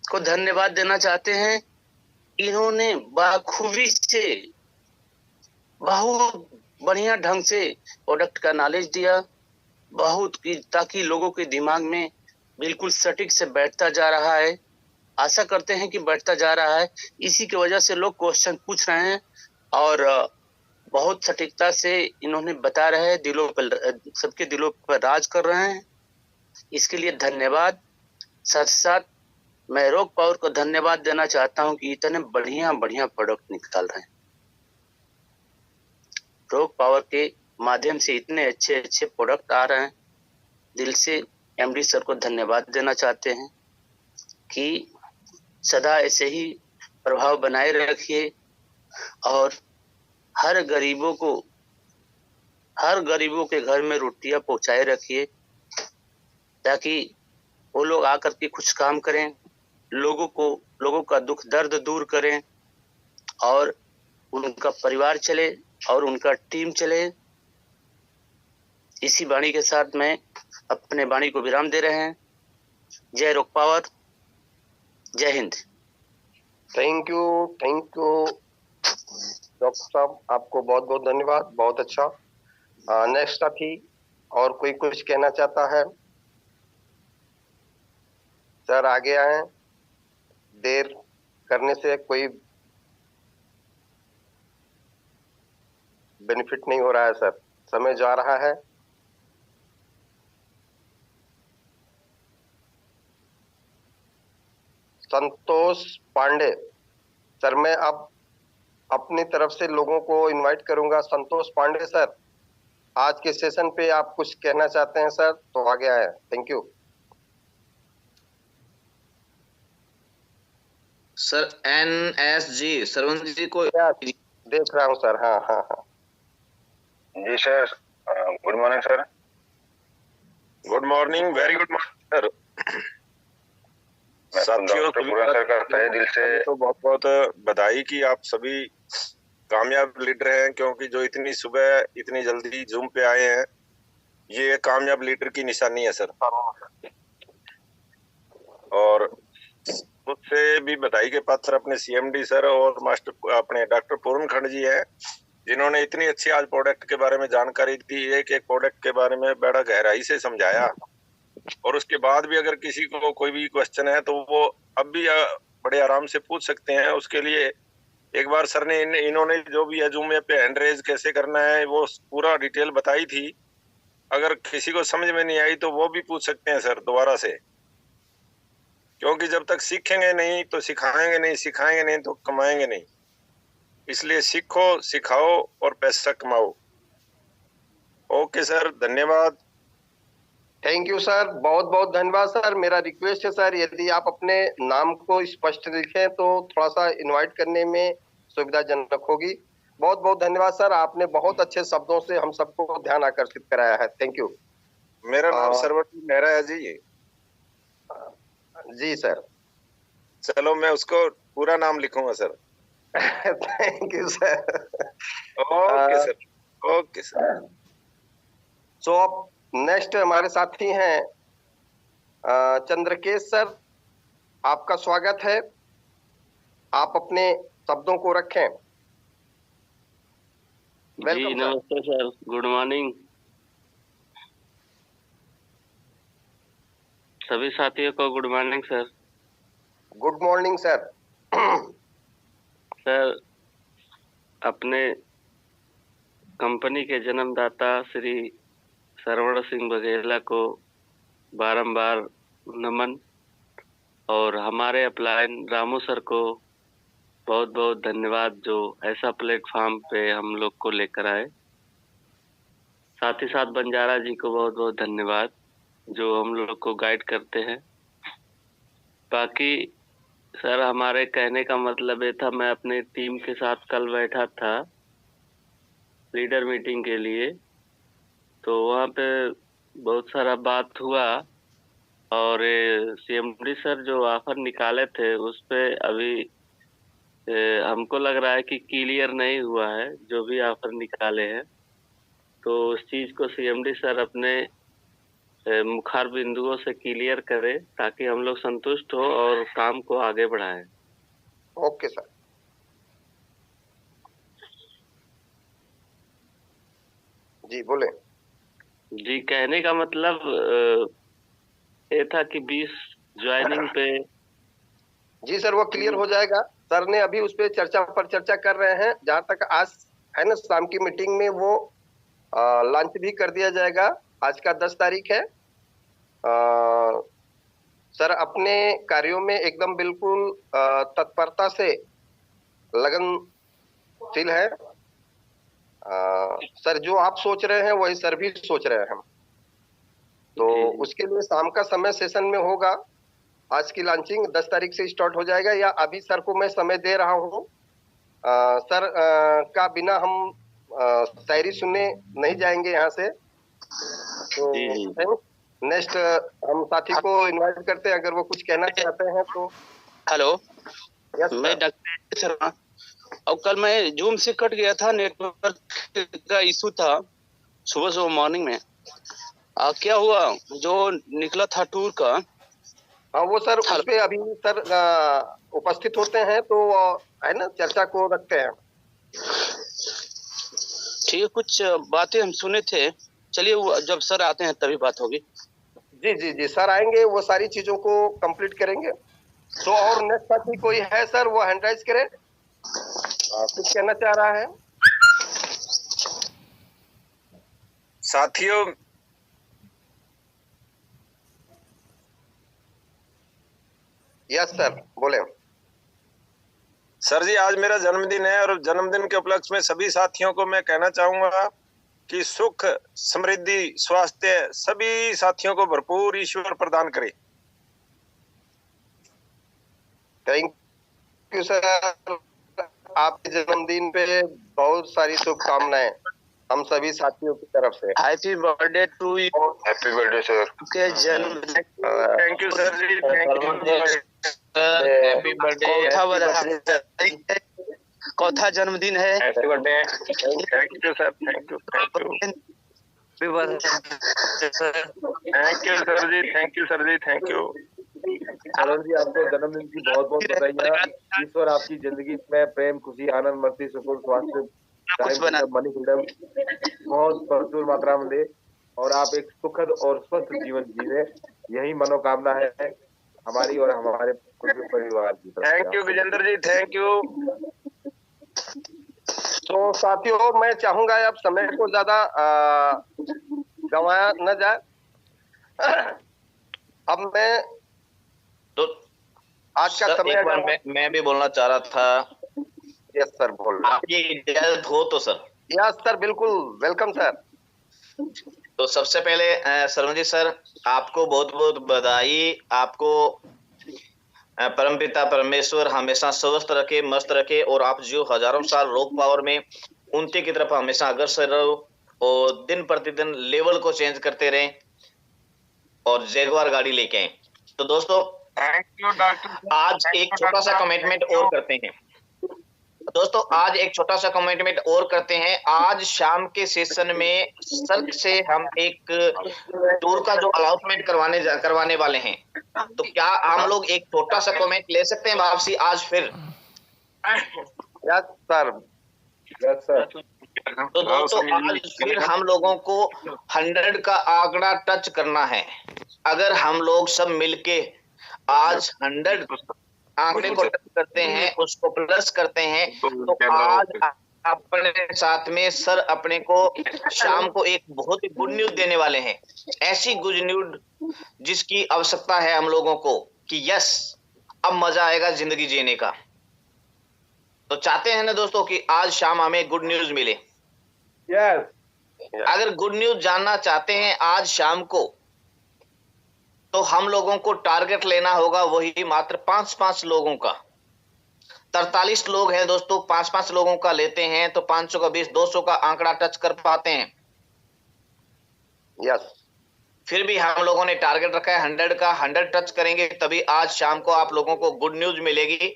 को धन्यवाद देना चाहते हैं, इन्होंने बाखूबी से बहुत बढ़िया ढंग से प्रोडक्ट का नॉलेज दिया, बहुत की, ताकि लोगों के दिमाग में बिल्कुल सटीक से बैठता जा रहा है। आशा करते हैं कि बैठता जा रहा है। इसी की वजह से लोग क्वेश्चन पूछ रहे हैं, और बहुत सटीकता से इन्होंने बता रहे हैं, दिलों पर, सबके दिलों पर राज कर रहे हैं। इसके लिए धन्यवाद। साथ साथ मैं रॉक पावर को धन्यवाद देना चाहता हूं कि इतने बढ़िया बढ़िया प्रोडक्ट निकाल रहे हैं। रॉक पावर के माध्यम से इतने अच्छे अच्छे प्रोडक्ट आ रहे हैं। दिल से MD सर को धन्यवाद देना चाहते हैं कि सदा ऐसे ही प्रभाव बनाए रखिए, और हर गरीबों के घर में रोटियां पहुंचाए रखिए, ताकि वो लोग आकर के कुछ काम करें, लोगों का दुख दर्द दूर करें, और उनका परिवार चले और उनका टीम चले। इसी वाणी के साथ मैं अपने वाणी को विराम दे रहे हैं। जय रॉक पावर, जय हिंद। थैंक यू डॉक्टर साहब, आपको बहुत बहुत धन्यवाद, बहुत अच्छा। नेक्स्ट साथी और कोई कुछ कहना चाहता है? सर आगे आए, देर करने से कोई बेनिफिट नहीं हो रहा है सर, समय जा रहा है। संतोष पांडे सर, मैं अब अपनी तरफ से लोगों को इनवाइट करूंगा। संतोष पांडे सर, आज के सेशन पे आप कुछ कहना चाहते हैं सर तो आगे आए। Thank you sir. NSG Sarwant ji को देख रहा हूँ सर। हाँ हाँ हाँ जी sir, good morning sir. Good morning, very good morning sir. साथियों डॉक्टर पूरन सर का तहे दिल से तो बहुत बहुत बधाई कि आप सभी कामयाब लीडर हैं, क्योंकि जो इतनी सुबह इतनी जल्दी जूम पे आए हैं, ये कामयाब लीडर की निशानी है सर। और उससे भी बधाई के पात्र अपने सीएमडी सर और मास्टर अपने डॉक्टर पूरन खंड जी हैं, जिन्होंने इतनी अच्छी आज प्रोडक्ट के बारे में जानकारी दी है कि एक प्रोडक्ट के बारे में बड़ा गहराई से समझाया। और उसके बाद भी अगर किसी को कोई भी क्वेश्चन है तो वो अब भी बड़े आराम से पूछ सकते हैं। उसके लिए एक बार सर ने इन्होंने जो भी है जूम पे हैंड रेज कैसे करना है वो पूरा डिटेल बताई थी। अगर किसी को समझ में नहीं आई तो वो भी पूछ सकते हैं सर दोबारा से, क्योंकि जब तक सीखेंगे नहीं तो सिखाएंगे नहीं, सिखाएंगे नहीं तो कमाएंगे नहीं। इसलिए सीखो, सिखाओ और पैसा कमाओ। ओके सर, धन्यवाद। थैंक यू सर, बहुत बहुत धन्यवाद सर। मेरा रिक्वेस्ट है सर, यदि आप अपने नाम को स्पष्ट लिखें तो थोड़ा सा इनवाइट करने में सुविधाजनक होगी। बहुत बहुत धन्यवाद सर, आपने बहुत अच्छे शब्दों से हम सबको ध्यान आकर्षित कराया है। Thank you. मेरा नाम सरवती मेहरा है जी। जी सर। चलो मैं उसको पूरा नाम लिखूंगा sir. Thank you sir. Okay sir, okay sir. So अब नेक्स्ट हमारे साथी हैं चंद्रकेश सर, आपका स्वागत है। आप अपने शब्दों को रखें। जी नमस्ते सर, गुड मॉर्निंग सभी साथियों को। Good morning sir. Good morning sir. Sir, अपने कंपनी के जन्मदाता श्री सरवण सिंह बघेला को बारंबार नमन, और हमारे अपलाइन रामू सर को बहुत बहुत धन्यवाद जो ऐसा प्लेटफॉर्म पे हम लोग को लेकर आए। साथ ही साथ बंजारा जी को बहुत बहुत धन्यवाद जो हम लोग को गाइड करते हैं। बाकी सर, हमारे कहने का मतलब ये था, मैं अपने टीम के साथ कल बैठा था लीडर मीटिंग के लिए, तो वहाँ पे बहुत सारा बात हुआ और सीएमडी सर जो ऑफर निकाले थे उस पे अभी हमको लग रहा है कि क्लियर नहीं हुआ है जो भी ऑफर निकाले हैं। तो उस चीज को सीएमडी सर अपने मुखार बिंदुओं से क्लियर करे ताकि हम लोग संतुष्ट हो और काम को आगे बढ़ाएं। Okay sir. जी बोले। जी, कहने का मतलब ये था कि 20 ज्वाइनिंग पे। जी सर, वो क्लियर हो जाएगा। सर ने अभी उस पे चर्चा कर रहे हैं। जहां तक आज है ना, शाम की मीटिंग में वो लॉन्च भी कर दिया जाएगा। आज का 10 तारीख है। सर अपने कार्यों में एकदम बिल्कुल तत्परता से लगनशील है। सर जो आप सोच रहे हैं वही सर भी सोच रहे हैं। तो उसके लिए शाम का समय सेशन में होगा। आज की लॉन्चिंग 10 तारीख से स्टार्ट हो जाएगा, या अभी सर को मैं समय दे रहा हूँ। सर का बिना हम शायरी सुनने नहीं जाएंगे यहाँ से। तो नेक्स्ट हम साथी को इनवाइट करते हैं, अगर वो कुछ कहना चाहते हैं तो। हेलो, मैं डॉक्टर शर्मा। और कल मैं जूम से कट गया था, नेटवर्क का इशू था सुबह मॉर्निंग में। क्या हुआ जो निकला था टूर का? हाँ वो सर उस पे अभी सर उपस्थित होते हैं तो है ना, चर्चा को रखते हैं। ठीक है, कुछ बातें हम सुने थे। चलिए वो जब सर आते हैं तभी बात होगी। जी जी जी, सर आएंगे वो सारी चीजों को कंप्लीट करेंगे। तो और नेक्स्ट साथी कोई है सर, वो हैंड राइज करे, कुछ कहना चाह रहा है। साथियों, यस सर बोले। सर जी, आज मेरा जन्मदिन है और जन्मदिन के उपलक्ष्य में सभी साथियों को मैं कहना चाहूंगा कि सुख, समृद्धि, स्वास्थ्य सभी साथियों को भरपूर ईश्वर प्रदान करे। थैंक यू सर, आपके जन्मदिन पे बहुत सारी शुभकामनाएं। हम सभी साथियों की तरफ से। Happy birthday to you. Happy birthday sir. के जन्म thank you sir ji, thank you. Happy birthday. चौथा जन्मदिन है। Happy birthday. Thank you sir, thank you, thank you. Thank you sir ji, thank you sir ji, thank you. Saran ji, आपको जन्मदिन की बहुत बहुत बधाइयाँ। ईश्वर आपकी जिंदगी में प्रेम, खुशी, आनंद, मस्ती, सुकून, स्वास्थ्य, मनी फ्रीडम बहुत भरपूर मात्रा में दे और आप एक सुखद और स्वस्थ जीवन जीवे, यही मनोकामना है हमारी और हमारे पूरे परिवार की। Thank you Vijender ji, thank you. तो साथियों, मैं चाहूंगा अब समय को ज्यादा गंवाया न जाए। अब मैं तो आज का समय एक बार मैं भी बोलना चाह रहा था। यस सर, बोल। आपकी इजाजत हो तो सर। यस सर, बिल्कुल वेलकम सर। तो सबसे पहले सरवण सर, आपको बहुत बहुत बधाई। आपको परमपिता परमेश्वर हमेशा स्वस्थ रखे, मस्त रखे और आप जो हजारों साल रोग पावर में उन्नति की तरफ हमेशा अग्रसर रहो और दिन प्रतिदिन लेवल को चेंज करते रहें और जैगवार गाड़ी लेके आए। तो दोस्तों, थैंक यू डॉक्टर। आज एक छोटा सा कमिटमेंट और करते हैं। दोस्तों, आज एक छोटा सा कमिटमेंट और करते हैं। आज शाम के सेशन में सर से हम एक टूर का जो अलाउटमेंट करवाने वाले हैं। तो क्या हम लोग एक छोटा सा कमेंट ले सकते हैं वापसी आज फिर? Yes sir, yes sir. तो दोस्तों, आज फिर हम लोगों को 100 का आंकड़ा टच करना है। अगर हम लोग सब मिलके आज 100 आंकड़े को टच करते हैं, उसको प्लस करते हैं, तो आज अपने साथ में सर अपने को शाम को एक बहुत ही गुड न्यूज देने वाले हैं। ऐसी गुड न्यूज जिसकी आवश्यकता है हम लोगों को कि यस, अब मजा आएगा जिंदगी जीने का। तो चाहते हैं ना दोस्तों कि आज शाम हमें गुड न्यूज मिले। यस। अगर गुड न्यूज जानना चाहते हैं आज शाम को, तो हम लोगों को टारगेट लेना होगा वही मात्र 5-5 लोगों का। 43 लोग हैं दोस्तों, 5-5 लोगों का लेते हैं तो 500 का 20, 200 का आंकड़ा टच कर पाते हैं। यस। फिर भी हम लोगों ने टारगेट रखा है 100 का। 100 टच करेंगे तभी आज शाम को आप लोगों को गुड न्यूज मिलेगी।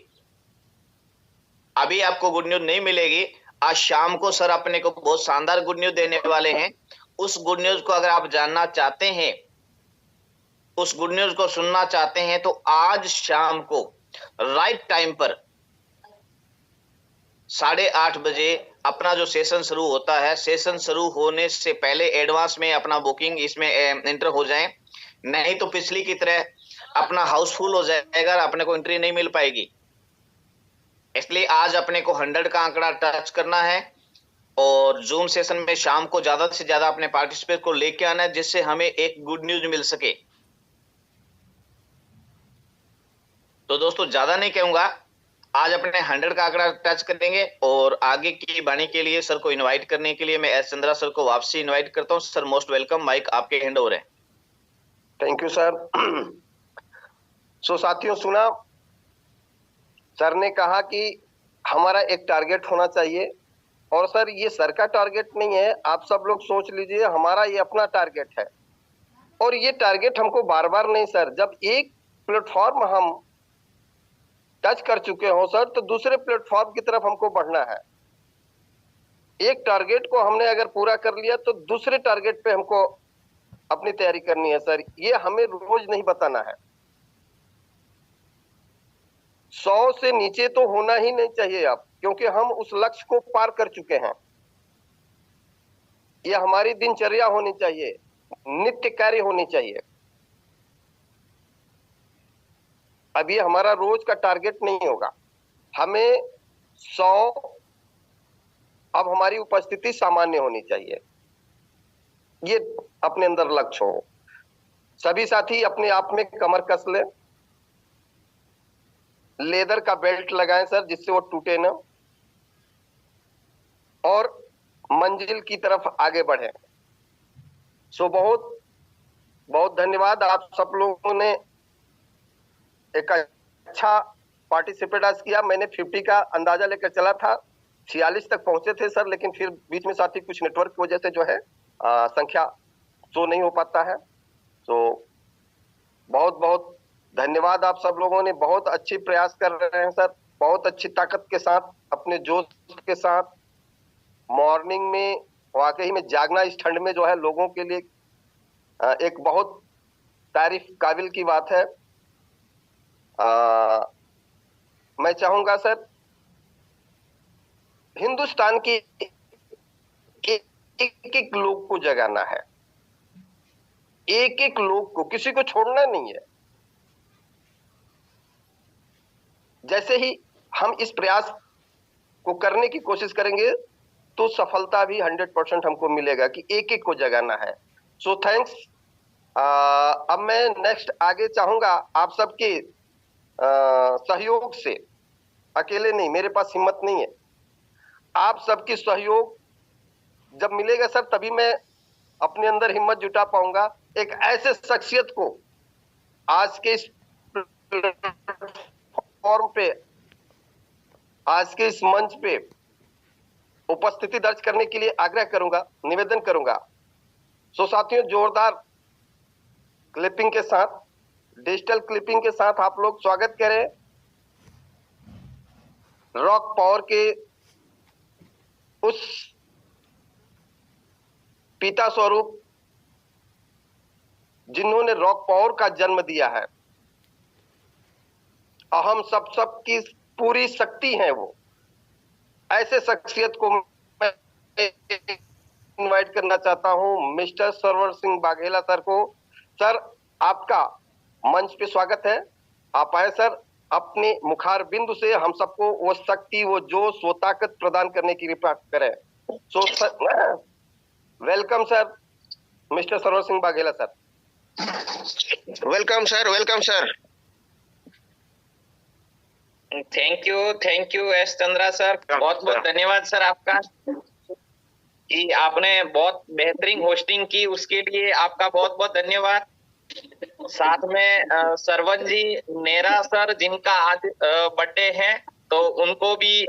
अभी आपको गुड न्यूज नहीं मिलेगी। आज शाम को सर अपने को बहुत शानदार गुड न्यूज देने वाले हैं। उस गुड न्यूज को अगर आप जानना चाहते हैं, उस गुड न्यूज को सुनना चाहते हैं, तो आज शाम को राइट टाइम पर 8:30 बजे अपना जो सेशन शुरू होता है, सेशन शुरू होने से पहले एडवांस में अपना बुकिंग इसमें एंटर हो जाएं। नहीं तो पिछली की तरह अपना हाउसफुल हो जाएगा, अपने को एंट्री नहीं मिल पाएगी। इसलिए आज अपने को 100 का आंकड़ा टच करना है और जूम सेशन में शाम को ज्यादा से ज्यादा अपने पार्टिसिपेट को लेके आना है, जिससे हमें एक गुड न्यूज मिल सके। तो दोस्तों, ज्यादा नहीं कहूंगा, आज अपने 100 का आंकड़ा टच करेंगे और आगे की वाणी के लिए सर को इनवाइट करने के लिए मैं एस चंद्रा सर को वापसी इनवाइट करता हूं। सर मोस्ट वेलकम, माइक आपके हैंड ओवर है। Thank you sir. सो साथियों, सुना, सर ने कहा कि हमारा एक टारगेट होना चाहिए और सर ये सर का टारगेट नहीं है, आप सब लोग सोच लीजिए, हमारा ये अपना टारगेट है। और ये टारगेट हमको बार बार नहीं सर, जब एक प्लेटफॉर्म हम टच कर चुके हो सर, तो दूसरे प्लेटफॉर्म की तरफ हमको बढ़ना है। एक टारगेट को हमने अगर पूरा कर लिया तो दूसरे टारगेट पे हमको अपनी तैयारी करनी है सर। ये हमें रोज नहीं बताना है। 100 से नीचे तो होना ही नहीं चाहिए अब, क्योंकि हम उस लक्ष्य को पार कर चुके हैं। ये हमारी दिनचर्या होनी चाहिए, नित्य कार्य होनी चाहिए। अब ये हमारा रोज का टारगेट नहीं होगा। हमें 100, अब हमारी उपस्थिति सामान्य होनी चाहिए, ये अपने अंदर लक्ष्य हो। सभी साथी अपने आप में कमर कस ले, लेदर का बेल्ट लगाएं सर, जिससे वो टूटे ना, और मंजिल की तरफ आगे बढ़े। सो बहुत बहुत धन्यवाद। आप सब लोगों ने एक अच्छा पार्टिसिपेट आज किया। मैंने 50 का अंदाजा लेकर चला था, 46 तक पहुंचे थे सर, लेकिन फिर बीच में साथी कुछ नेटवर्क की वजह से जो है संख्या शो नहीं हो पाता है। तो बहुत बहुत धन्यवाद, आप सब लोगों ने बहुत अच्छी प्रयास कर रहे हैं सर, बहुत अच्छी ताकत के साथ, अपने जोश के साथ मॉर्निंग में वाकई में जागना इस ठंड में जो है लोगों के लिए एक बहुत तारीफ काबिल की बात है। मैं चाहूंगा सर हिंदुस्तान की एक एक लोग को जगाना है, एक एक लोग को, किसी को छोड़ना नहीं है। जैसे ही हम इस प्रयास को करने की कोशिश करेंगे तो सफलता भी 100% हमको मिलेगा कि एक एक को जगाना है। So thanks. अब मैं नेक्स्ट आगे चाहूंगा आप सबके सहयोग से, अकेले नहीं, मेरे पास हिम्मत नहीं है, आप सबकी सहयोग जब मिलेगा सर तभी मैं अपने अंदर हिम्मत जुटा पाऊंगा। एक ऐसे शख्सियत को आज के इस प्लेटफॉर्म पे, आज के इस मंच पे उपस्थिति दर्ज करने के लिए आग्रह करूंगा, निवेदन करूंगा। सो साथियों, जोरदार क्लिपिंग के साथ, डिजिटल क्लिपिंग के साथ आप लोग स्वागत करें रॉक पावर के उस पिता स्वरूप जिन्होंने रॉक पावर का जन्म दिया है। हम सब की पूरी शक्ति है वो। ऐसे शख्सियत को मैं इनवाइट करना चाहता हूं, मिस्टर सरवर सिंह बाघेला सर को। सर, आपका मंच पे स्वागत है। आप आए सर, अपने मुखार बिंदु से हम सबको वो शक्ति, वो जोश, वो ताकत प्रदान करने की कृपा करें। So sir, welcome sir, mister Sarvar Singh Baghela sir. Welcome sir, welcome sir. Thank you S Chandra sir, बहुत बहुत धन्यवाद सर आपका कि आपने बहुत बेहतरीन होस्टिंग की, उसके लिए आपका बहुत बहुत धन्यवाद। साथ में सरवन जी नेरा सर, जिनका आज बर्थडे है, तो उनको भी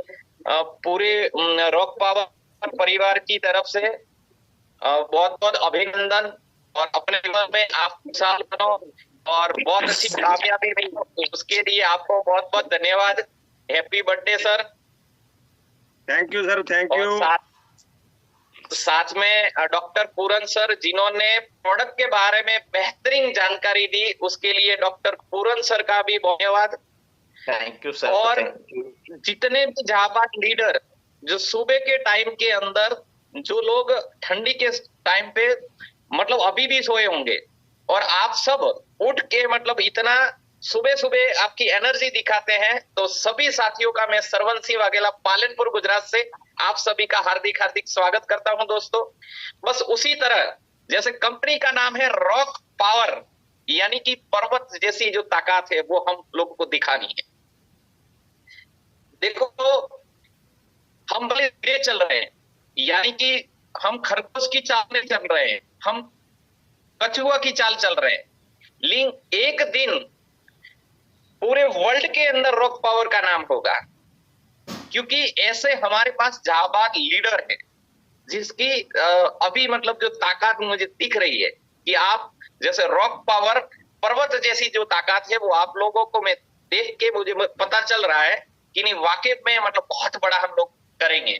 पूरे रॉक पावर परिवार की तरफ से बहुत बहुत अभिनंदन, और अपने जीवन में आप खुशहाल बनो और बहुत अच्छी कामयाबी मिले, उसके लिए आपको बहुत बहुत धन्यवाद। Happy birthday sir. Thank you sir, thank you. साथ में डॉक्टर पूरन सर, जिन्होंने प्रोडक्ट के बारे में बेहतरीन जानकारी दी, उसके लिए डॉक्टर पूरन सर का भी धन्यवाद। Thank you sir. और जितने भी जाबाज लीडर जो सुबह के टाइम के अंदर, जो लोग ठंडी के टाइम पे मतलब अभी भी सोए होंगे, और आप सब उठ के मतलब इतना सुबह सुबह आपकी एनर्जी दिखाते हैं, तो सभी साथियों का मैं सरवन सिंह वाघेला पालनपुर गुजरात से आप सभी का हार्दिक हार्दिक स्वागत करता हूं दोस्तों। बस उसी तरह जैसे कंपनी का नाम है रॉक पावर, यानी कि पर्वत जैसी जो ताकत है वो हम लोगों को दिखानी है। देखो, हम भले धीरे चल रहे हैं, यानी कि हम खरगोश की चाल नहीं चल रहे हैं, हम कछुआ की चाल चल रहे हैं, लेकिन एक दिन पूरे वर्ल्ड के अंदर रॉक पावर का नाम होगा, क्योंकि ऐसे हमारे पास जाबाज लीडर है जिसकी अभी मतलब जो ताकत मुझे दिख रही है कि आप जैसे रॉक पावर पर्वत जैसी जो ताकत है वो आप लोगों को मैं देख के मुझे पता चल रहा है कि नहीं वाकई में मतलब बहुत बड़ा हम लोग करेंगे।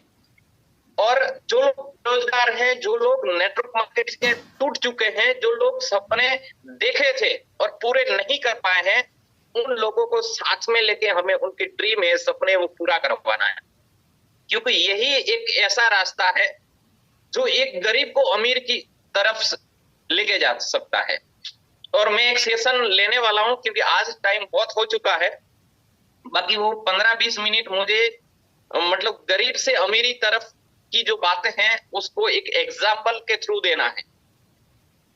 और जो लोग बेरोजगार हैं, जो लोग नेटवर्क मार्केट से टूट चुके हैं, जो लोग सपने देखे थे और पूरे नहीं कर पाए हैं, उन लोगों को साथ में लेके हमें उनके ड्रीम है, सपने वो पूरा करवाना है। क्योंकि यही एक ऐसा रास्ता है जो एक गरीब को अमीर की तरफ लेके जा सकता है। और मैं एक सेशन लेने वाला हूं, क्योंकि आज टाइम बहुत हो चुका है, बाकी वो 15-20 मिनट मुझे मतलब गरीब से अमीरी तरफ की जो बातें हैं उसको एक एग्जाम्पल के थ्रू देना है।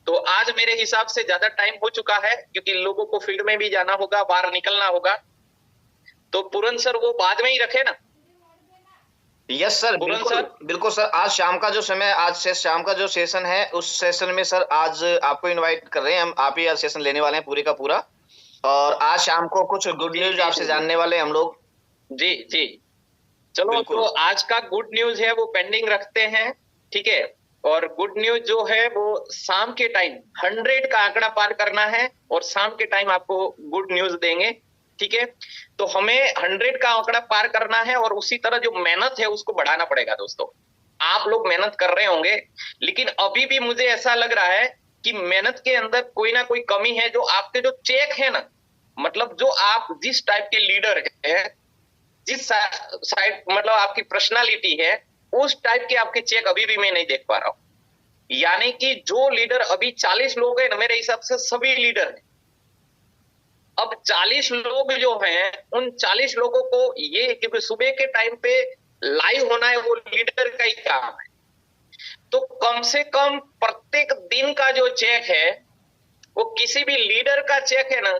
तो आज मेरे हिसाब से ज्यादा टाइम हो चुका है, क्योंकि लोगों को फील्ड में भी जाना होगा, बाहर निकलना होगा। तो पूरन सर वो बाद में ही रखे ना? यस सर, बिल्कुल सर। आज शाम का जो समय, आज से शाम का जो सेशन है, उस सेशन में सर आज आपको इनवाइट कर रहे हैं हम। आप ही आज सेशन लेने वाले हैं पूरे का पूरा, और आज शाम को कुछ गुड न्यूज आपसे जानने वाले हम लोग। जी जी। चलो, तो आज का गुड न्यूज है वो पेंडिंग रखते हैं, ठीक है। और गुड न्यूज जो है वो शाम के टाइम 100 का आंकड़ा पार करना है और शाम के टाइम आपको गुड न्यूज देंगे, ठीक है। तो हमें 100 का आंकड़ा पार करना है और उसी तरह जो मेहनत है उसको बढ़ाना पड़ेगा। दोस्तों, आप लोग मेहनत कर रहे होंगे, लेकिन अभी भी मुझे ऐसा लग रहा है कि मेहनत के अंदर कोई ना कोई कमी है। जो आपके जो चेक है ना, मतलब जो आप जिस टाइप के लीडर है, जिस साइड मतलब आपकी पर्सनालिटी है, उस टाइप के आपके चेक अभी भी मैं नहीं देख पा रहा हूं। यानी कि जो लीडर अभी 40 लोग हैं ना, मेरे हिसाब से सभी लीडर हैं। अब 40 लोग जो हैं, उन 40 लोगों को ये, क्योंकि सुबह के टाइम पे लाइव होना है, वो लीडर का ही काम है। तो कम से कम प्रत्येक दिन का जो चेक है, वो किसी भी लीडर का चेक है ना,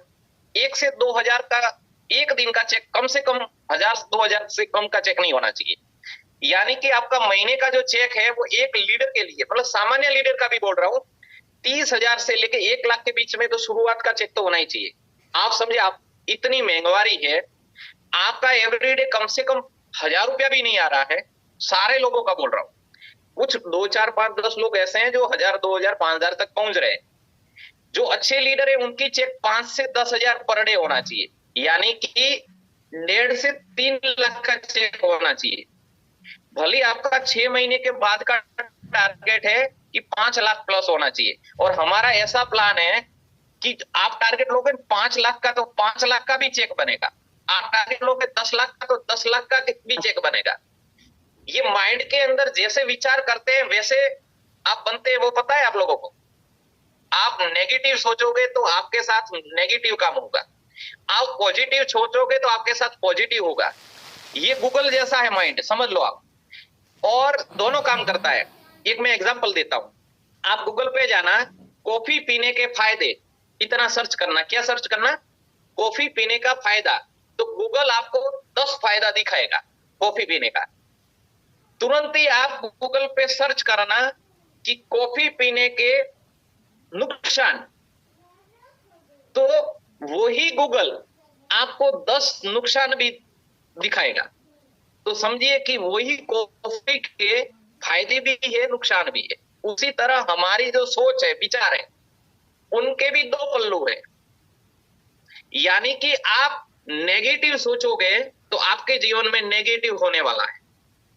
1 से 2,000 का एक दिन का चेक, कम से कम 1,000-2,000 से कम का चेक नहीं होना चाहिए। यानी कि आपका महीने का जो चेक है वो एक लीडर के लिए, मतलब सामान्य लीडर का भी बोल रहा हूं, 30,000 से लेके 1 लाख के बीच में तो शुरुआत का चेक तो होना ही चाहिए। आप समझे, आप इतनी महंगाई है, आपका एवरीडे कम से कम 1,000 रुपया भी नहीं आ रहा है। सारे लोगों का बोल रहा हूं, कुछ 2, 4, 5, 10 लोग ऐसे हैं जो 1,000, 2,000, 5,000 तक पहुंच रहे हैं। जो अच्छे लीडर है उनकी चेक 5 से 10,000 पर डे होना चाहिए, यानी कि 1.5 से 3 लाख का चेक होना चाहिए। भले आपका 6 महीने के बाद का टारगेट है कि 5 लाख प्लस होना चाहिए, और हमारा ऐसा प्लान है कि आप टारगेट लोगे 5 लाख का तो 5 लाख का भी चेक बनेगा, आप टारगेट लोगे 10 लाख का तो 10 लाख का भी चेक बनेगा। ये माइंड के अंदर जैसे विचार करते हैं वैसे आप बनते हैं, वो पता है आप लोगों को। आप नेगेटिव सोचोगे तो आपके साथ नेगेटिव काम होगा, आप पॉजिटिव सोचोगे तो आपके साथ पॉजिटिव होगा। ये गूगल जैसा है माइंड, समझ लो आप, और दोनों काम करता है। एक मैं एग्जांपल देता हूं, आप गूगल पे जाना, कॉफी पीने के फायदे इतना सर्च करना। क्या सर्च करना? कॉफी पीने का फायदा। तो गूगल आपको 10 फायदा दिखाएगा कॉफी पीने का। तुरंत ही आप गूगल पे सर्च करना कि कॉफी पीने के नुकसान, तो वही गूगल आपको 10 नुकसान भी दिखाएगा। तो समझिए कि वही कॉफी के फायदे भी है, नुकसान भी है। उसी तरह हमारी जो सोच है, विचार है, उनके भी 2 पल्लू है। यानी कि आप नेगेटिव सोचोगे तो आपके जीवन में नेगेटिव होने वाला है,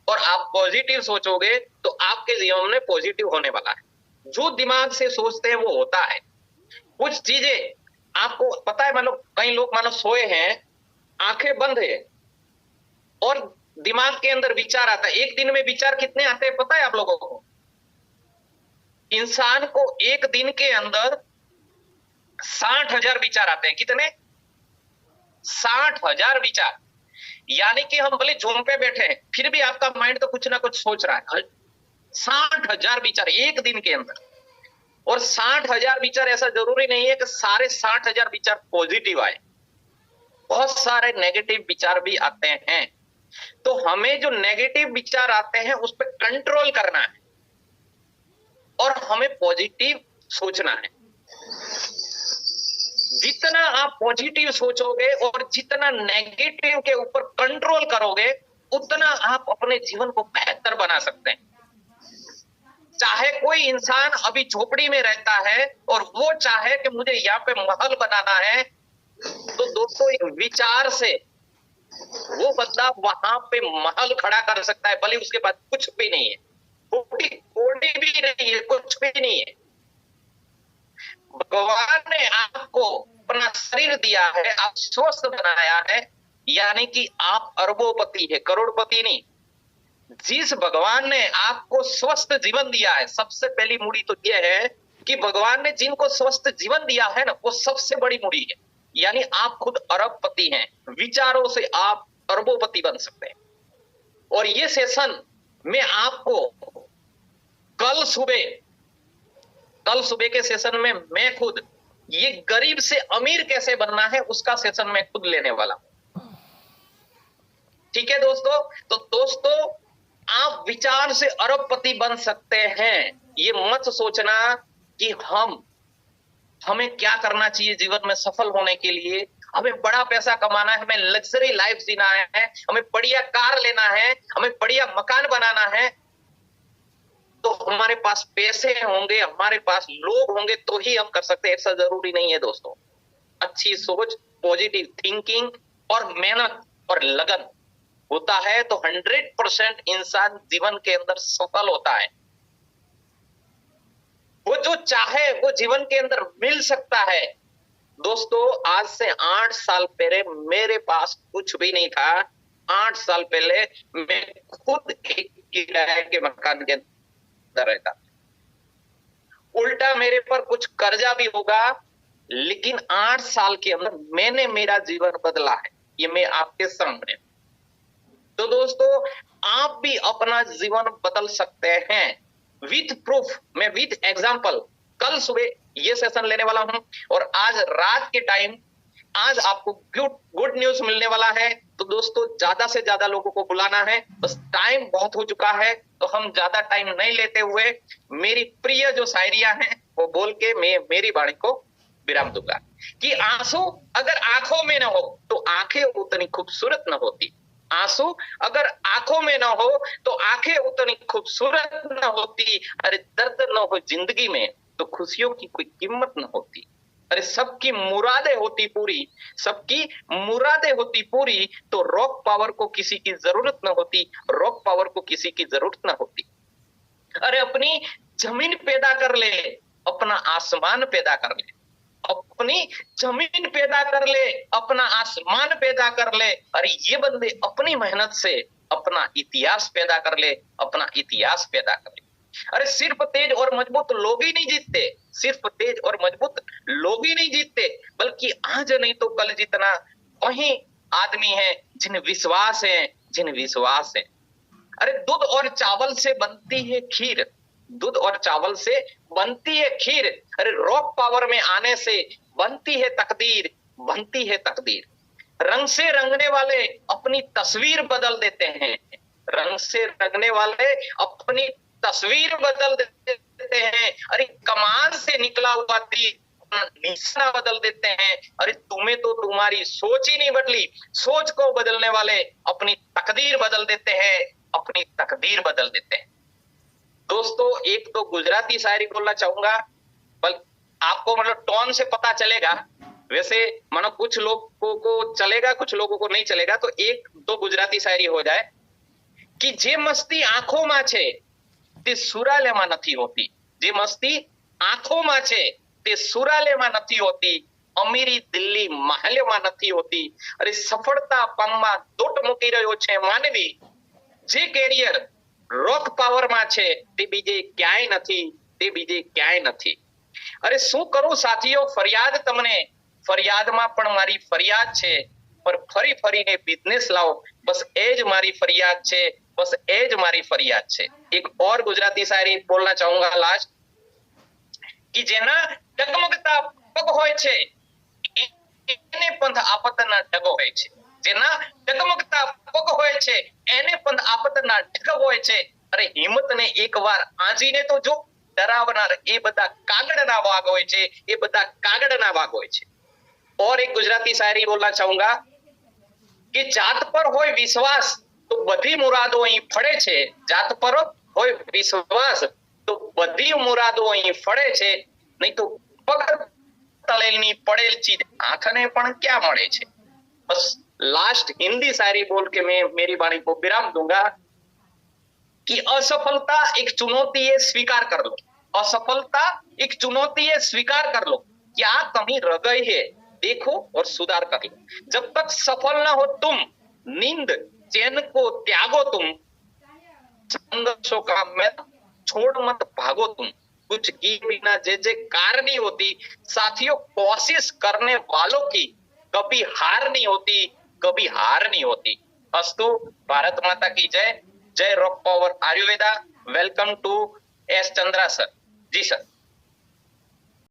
और आप पॉजिटिव सोचोगे तो आपके जीवन में पॉजिटिव होने वाला है। जो दिमाग से सोचते हैं वो होता है। कुछ चीजें आपको पता है, मतलब कई लोग मानो सोए हैं, आंखें बंद है और दिमाग के अंदर विचार आता है। एक दिन में विचार कितने आते हैं पता है आप लोगों को? इंसान को एक दिन के अंदर 60,000 विचार आते हैं। कितने? 60,000 विचार। यानी कि हम भले झूम पे बैठे हैं, फिर भी आपका माइंड तो कुछ ना कुछ सोच रहा है। 60,000 विचार एक दिन के अंदर। और 60,000 विचार, ऐसा जरूरी नहीं है कि सारे 60,000 विचार पॉजिटिव आए, बहुत सारे नेगेटिव विचार भी आते हैं। तो हमें जो नेगेटिव विचार आते हैं उस पर कंट्रोल करना है और हमें पॉजिटिव सोचना है। जितना आप पॉजिटिव सोचोगे और जितना नेगेटिव के ऊपर कंट्रोल करोगे, उतना आप अपने जीवन को बेहतर बना सकते हैं। चाहे कोई इंसान अभी झोपड़ी में रहता है और वो चाहे कि मुझे यहाँ पे महल बनाना है, तो दोस्तों एक विचार से वो बंदा वहां पे महल खड़ा कर सकता है, भले उसके पास कुछ भी नहीं है, कोड़ी भी नहीं है, कुछ भी नहीं है। भगवान ने आपको अपना शरीर दिया है, आप स्वस्थ बनाया है, यानी कि आप अरबोपति है, करोड़पति नहीं। जिस भगवान ने आपको स्वस्थ जीवन दिया है, सबसे पहली मूड़ी तो यह है कि भगवान ने जिनको स्वस्थ जीवन दिया है ना, वो सबसे बड़ी मूड़ी है। यानी आप खुद अरबपति हैं, विचारों से आप अरबोपति बन सकते हैं। और ये सेशन में आपको कल सुबह के सेशन में मैं खुद ये गरीब से अमीर कैसे बनना है उसका सेशन मैं खुद लेने वाला हूं। ठीक है दोस्तों? तो दोस्तों, आप विचार से अरबपति बन सकते हैं। ये मत सोचना कि हमें क्या करना चाहिए जीवन में सफल होने के लिए, हमें बड़ा पैसा कमाना है, हमें लग्जरी लाइफ जीना है, हमें बढ़िया कार लेना है, हमें बढ़िया मकान बनाना है, तो हमारे पास पैसे होंगे, हमारे पास लोग होंगे तो ही हम कर सकते हैं। ऐसा जरूरी नहीं है दोस्तों। अच्छी सोच, पॉजिटिव थिंकिंग और मेहनत और लगन होता है तो 100% इंसान जीवन के अंदर सफल होता है। वो जो चाहे वो जीवन के अंदर मिल सकता है। दोस्तों, आज से 8 साल पहले मेरे पास कुछ भी नहीं था। 8 साल पहले मैं खुद एक किराए के मकान के अंदर रहता, उल्टा मेरे पर कुछ कर्जा भी होगा, लेकिन 8 साल के अंदर मैंने मेरा जीवन बदला है। ये मैं आपके सामने। तो दोस्तों, आप भी अपना जीवन बदल सकते हैं विथ प्रूफ, मैं विथ एग्जांपल। कल सुबह ये सेशन लेने वाला हूं और आज रात के टाइम आज आपको गुड न्यूज मिलने वाला है। तो दोस्तों, ज्यादा से ज्यादा लोगों को बुलाना है, बस टाइम बहुत हो चुका है, तो हम ज्यादा टाइम नहीं लेते हुए मेरी प्रिय जो शायरियां हैं वो बोल के मैं मेरी वाणी को विराम दूंगा कि आंसू अगर आंखों में न हो तो आंखें उतनी खूबसूरत न होती। आंसू अगर आंखों में न हो तो आंखें उतनी खूबसूरत न होती। अरे दर्द न हो जिंदगी में तो खुशियों की कोई कीमत न होती। अरे सबकी मुरादें होती पूरी, सबकी मुरादें होती पूरी, तो रॉक पावर को किसी की जरूरत न होती, रॉक पावर को किसी की जरूरत न होती। अरे अपनी जमीन पैदा कर ले, अपना आसमान पैदा कर ले, अपनी जमीन पैदा कर ले, अपना आसमान पैदा कर ले। अरे ये बंदे अपनी मेहनत से अपना इतिहास पैदा कर ले, अपना इतिहास पैदा कर ले। अरे सिर्फ तेज और मजबूत लोग ही नहीं जीतते, सिर्फ तेज और मजबूत लोग ही नहीं जीतते, बल्कि आज नहीं तो कल जीतना वही आदमी है जिन्हें विश्वास है, जिन्हें विश्वास है। अरे दूध और चावल से बनती है खीर, दूध और चावल से बनती है खीर। अरे रॉक पावर में आने से बनती है तकदीर, बनती है तकदीर। रंग से रंगने वाले अपनी तस्वीर बदल देते हैं, रंग से रंगने वाले अपनी तस्वीर बदल देते हैं। अरे कमान से निकला हुआ तीर अपना निशाना बदल देते हैं। अरे तुम्हें तो तुम्हारी सोच ही नहीं बदली, सोच को बदलने वाले अपनी तकदीर बदल देते हैं, अपनी तकदीर बदल देते हैं। दोस्तों, एक तो गुजराती शायरी बोलना चाहूंगा, बल आपको मतलब टोन से पता चलेगा। वैसे मानो कुछ लोगों को चलेगा, कुछ लोगों को नहीं चलेगा, तो एक दो गुजराती शायरी हो जाए कि जे मस्ती आंखों में छे તે સુરાલેમાં નથી હોતી, જે મસ્તી આંખોમાં છે તે સુરાલેમાં નથી હોતી, અમીરી દિલ્હી મહાલેમાં નથી હોતી। અરે સફળતા પંગમાં દોટ મૂકી રહ્યો છે માનવી, જે કેરિયર રોક પાવરમાં છે તે બીજે ક્યાંય નથી, તે બીજે ક્યાંય નથી। અરે શું કરું સાથીઓ ફરિયાદ તમને, ફરિયાદમાં પણ મારી ફરિયાદ છે, पर फरी फरीने बिजनेस लाओ, बस एज मारी फरियाद छे, बस एज मारी फरियाद छे। एक और गुजराती शायरी बोलना चाहूंगा लास्ट कि जेना टकमकता पग होय छे एने पंथ आपतना डगो होय छे, जेना टकमकता पग होय छे एने पंथ आपतना डगो होय छे। अरे हिम्मत ने एक बार आंजीने तो जो, डरावनार ए बधा कागड़ना वाग होय छे, ए बधा कागड़ना वाग होय छे। और एक गुजराती शायरी बोलना चाहूंगा कि जात पर होय विश्वास तो बधी मुरादो अहीं फळे छे, जात पर होय विश्वास तो बधी मुरादो अहीं फळे छे, नहीं तो पग तळेलनी पड़ेल चीज आंखने पण क्या मळे छे। बस लास्ट हिंदी शायरी बोल के मैं मेरी वाणी को विराम दूंगा कि असफलता एक चुनौती है, स्वीकार कर लो। असफलता एक चुनौती है, स्वीकार कर लो। क्या कमी रह गई है देखो और सुधार कर लो। जब तक सफल ना हो तुम, नींद चैन को त्यागो तुम, संघर्षों का मैदान छोड़ मत भागो तुम। कुछ किए बिना जय जयकार नहीं होती साथियों, कोशिश करने वालों की कभी हार नहीं होती, कभी हार नहीं होती। अस्तु, भारत माता की जय। जय rock power Ayurveda. Welcome to S Chandra sir. जी सर।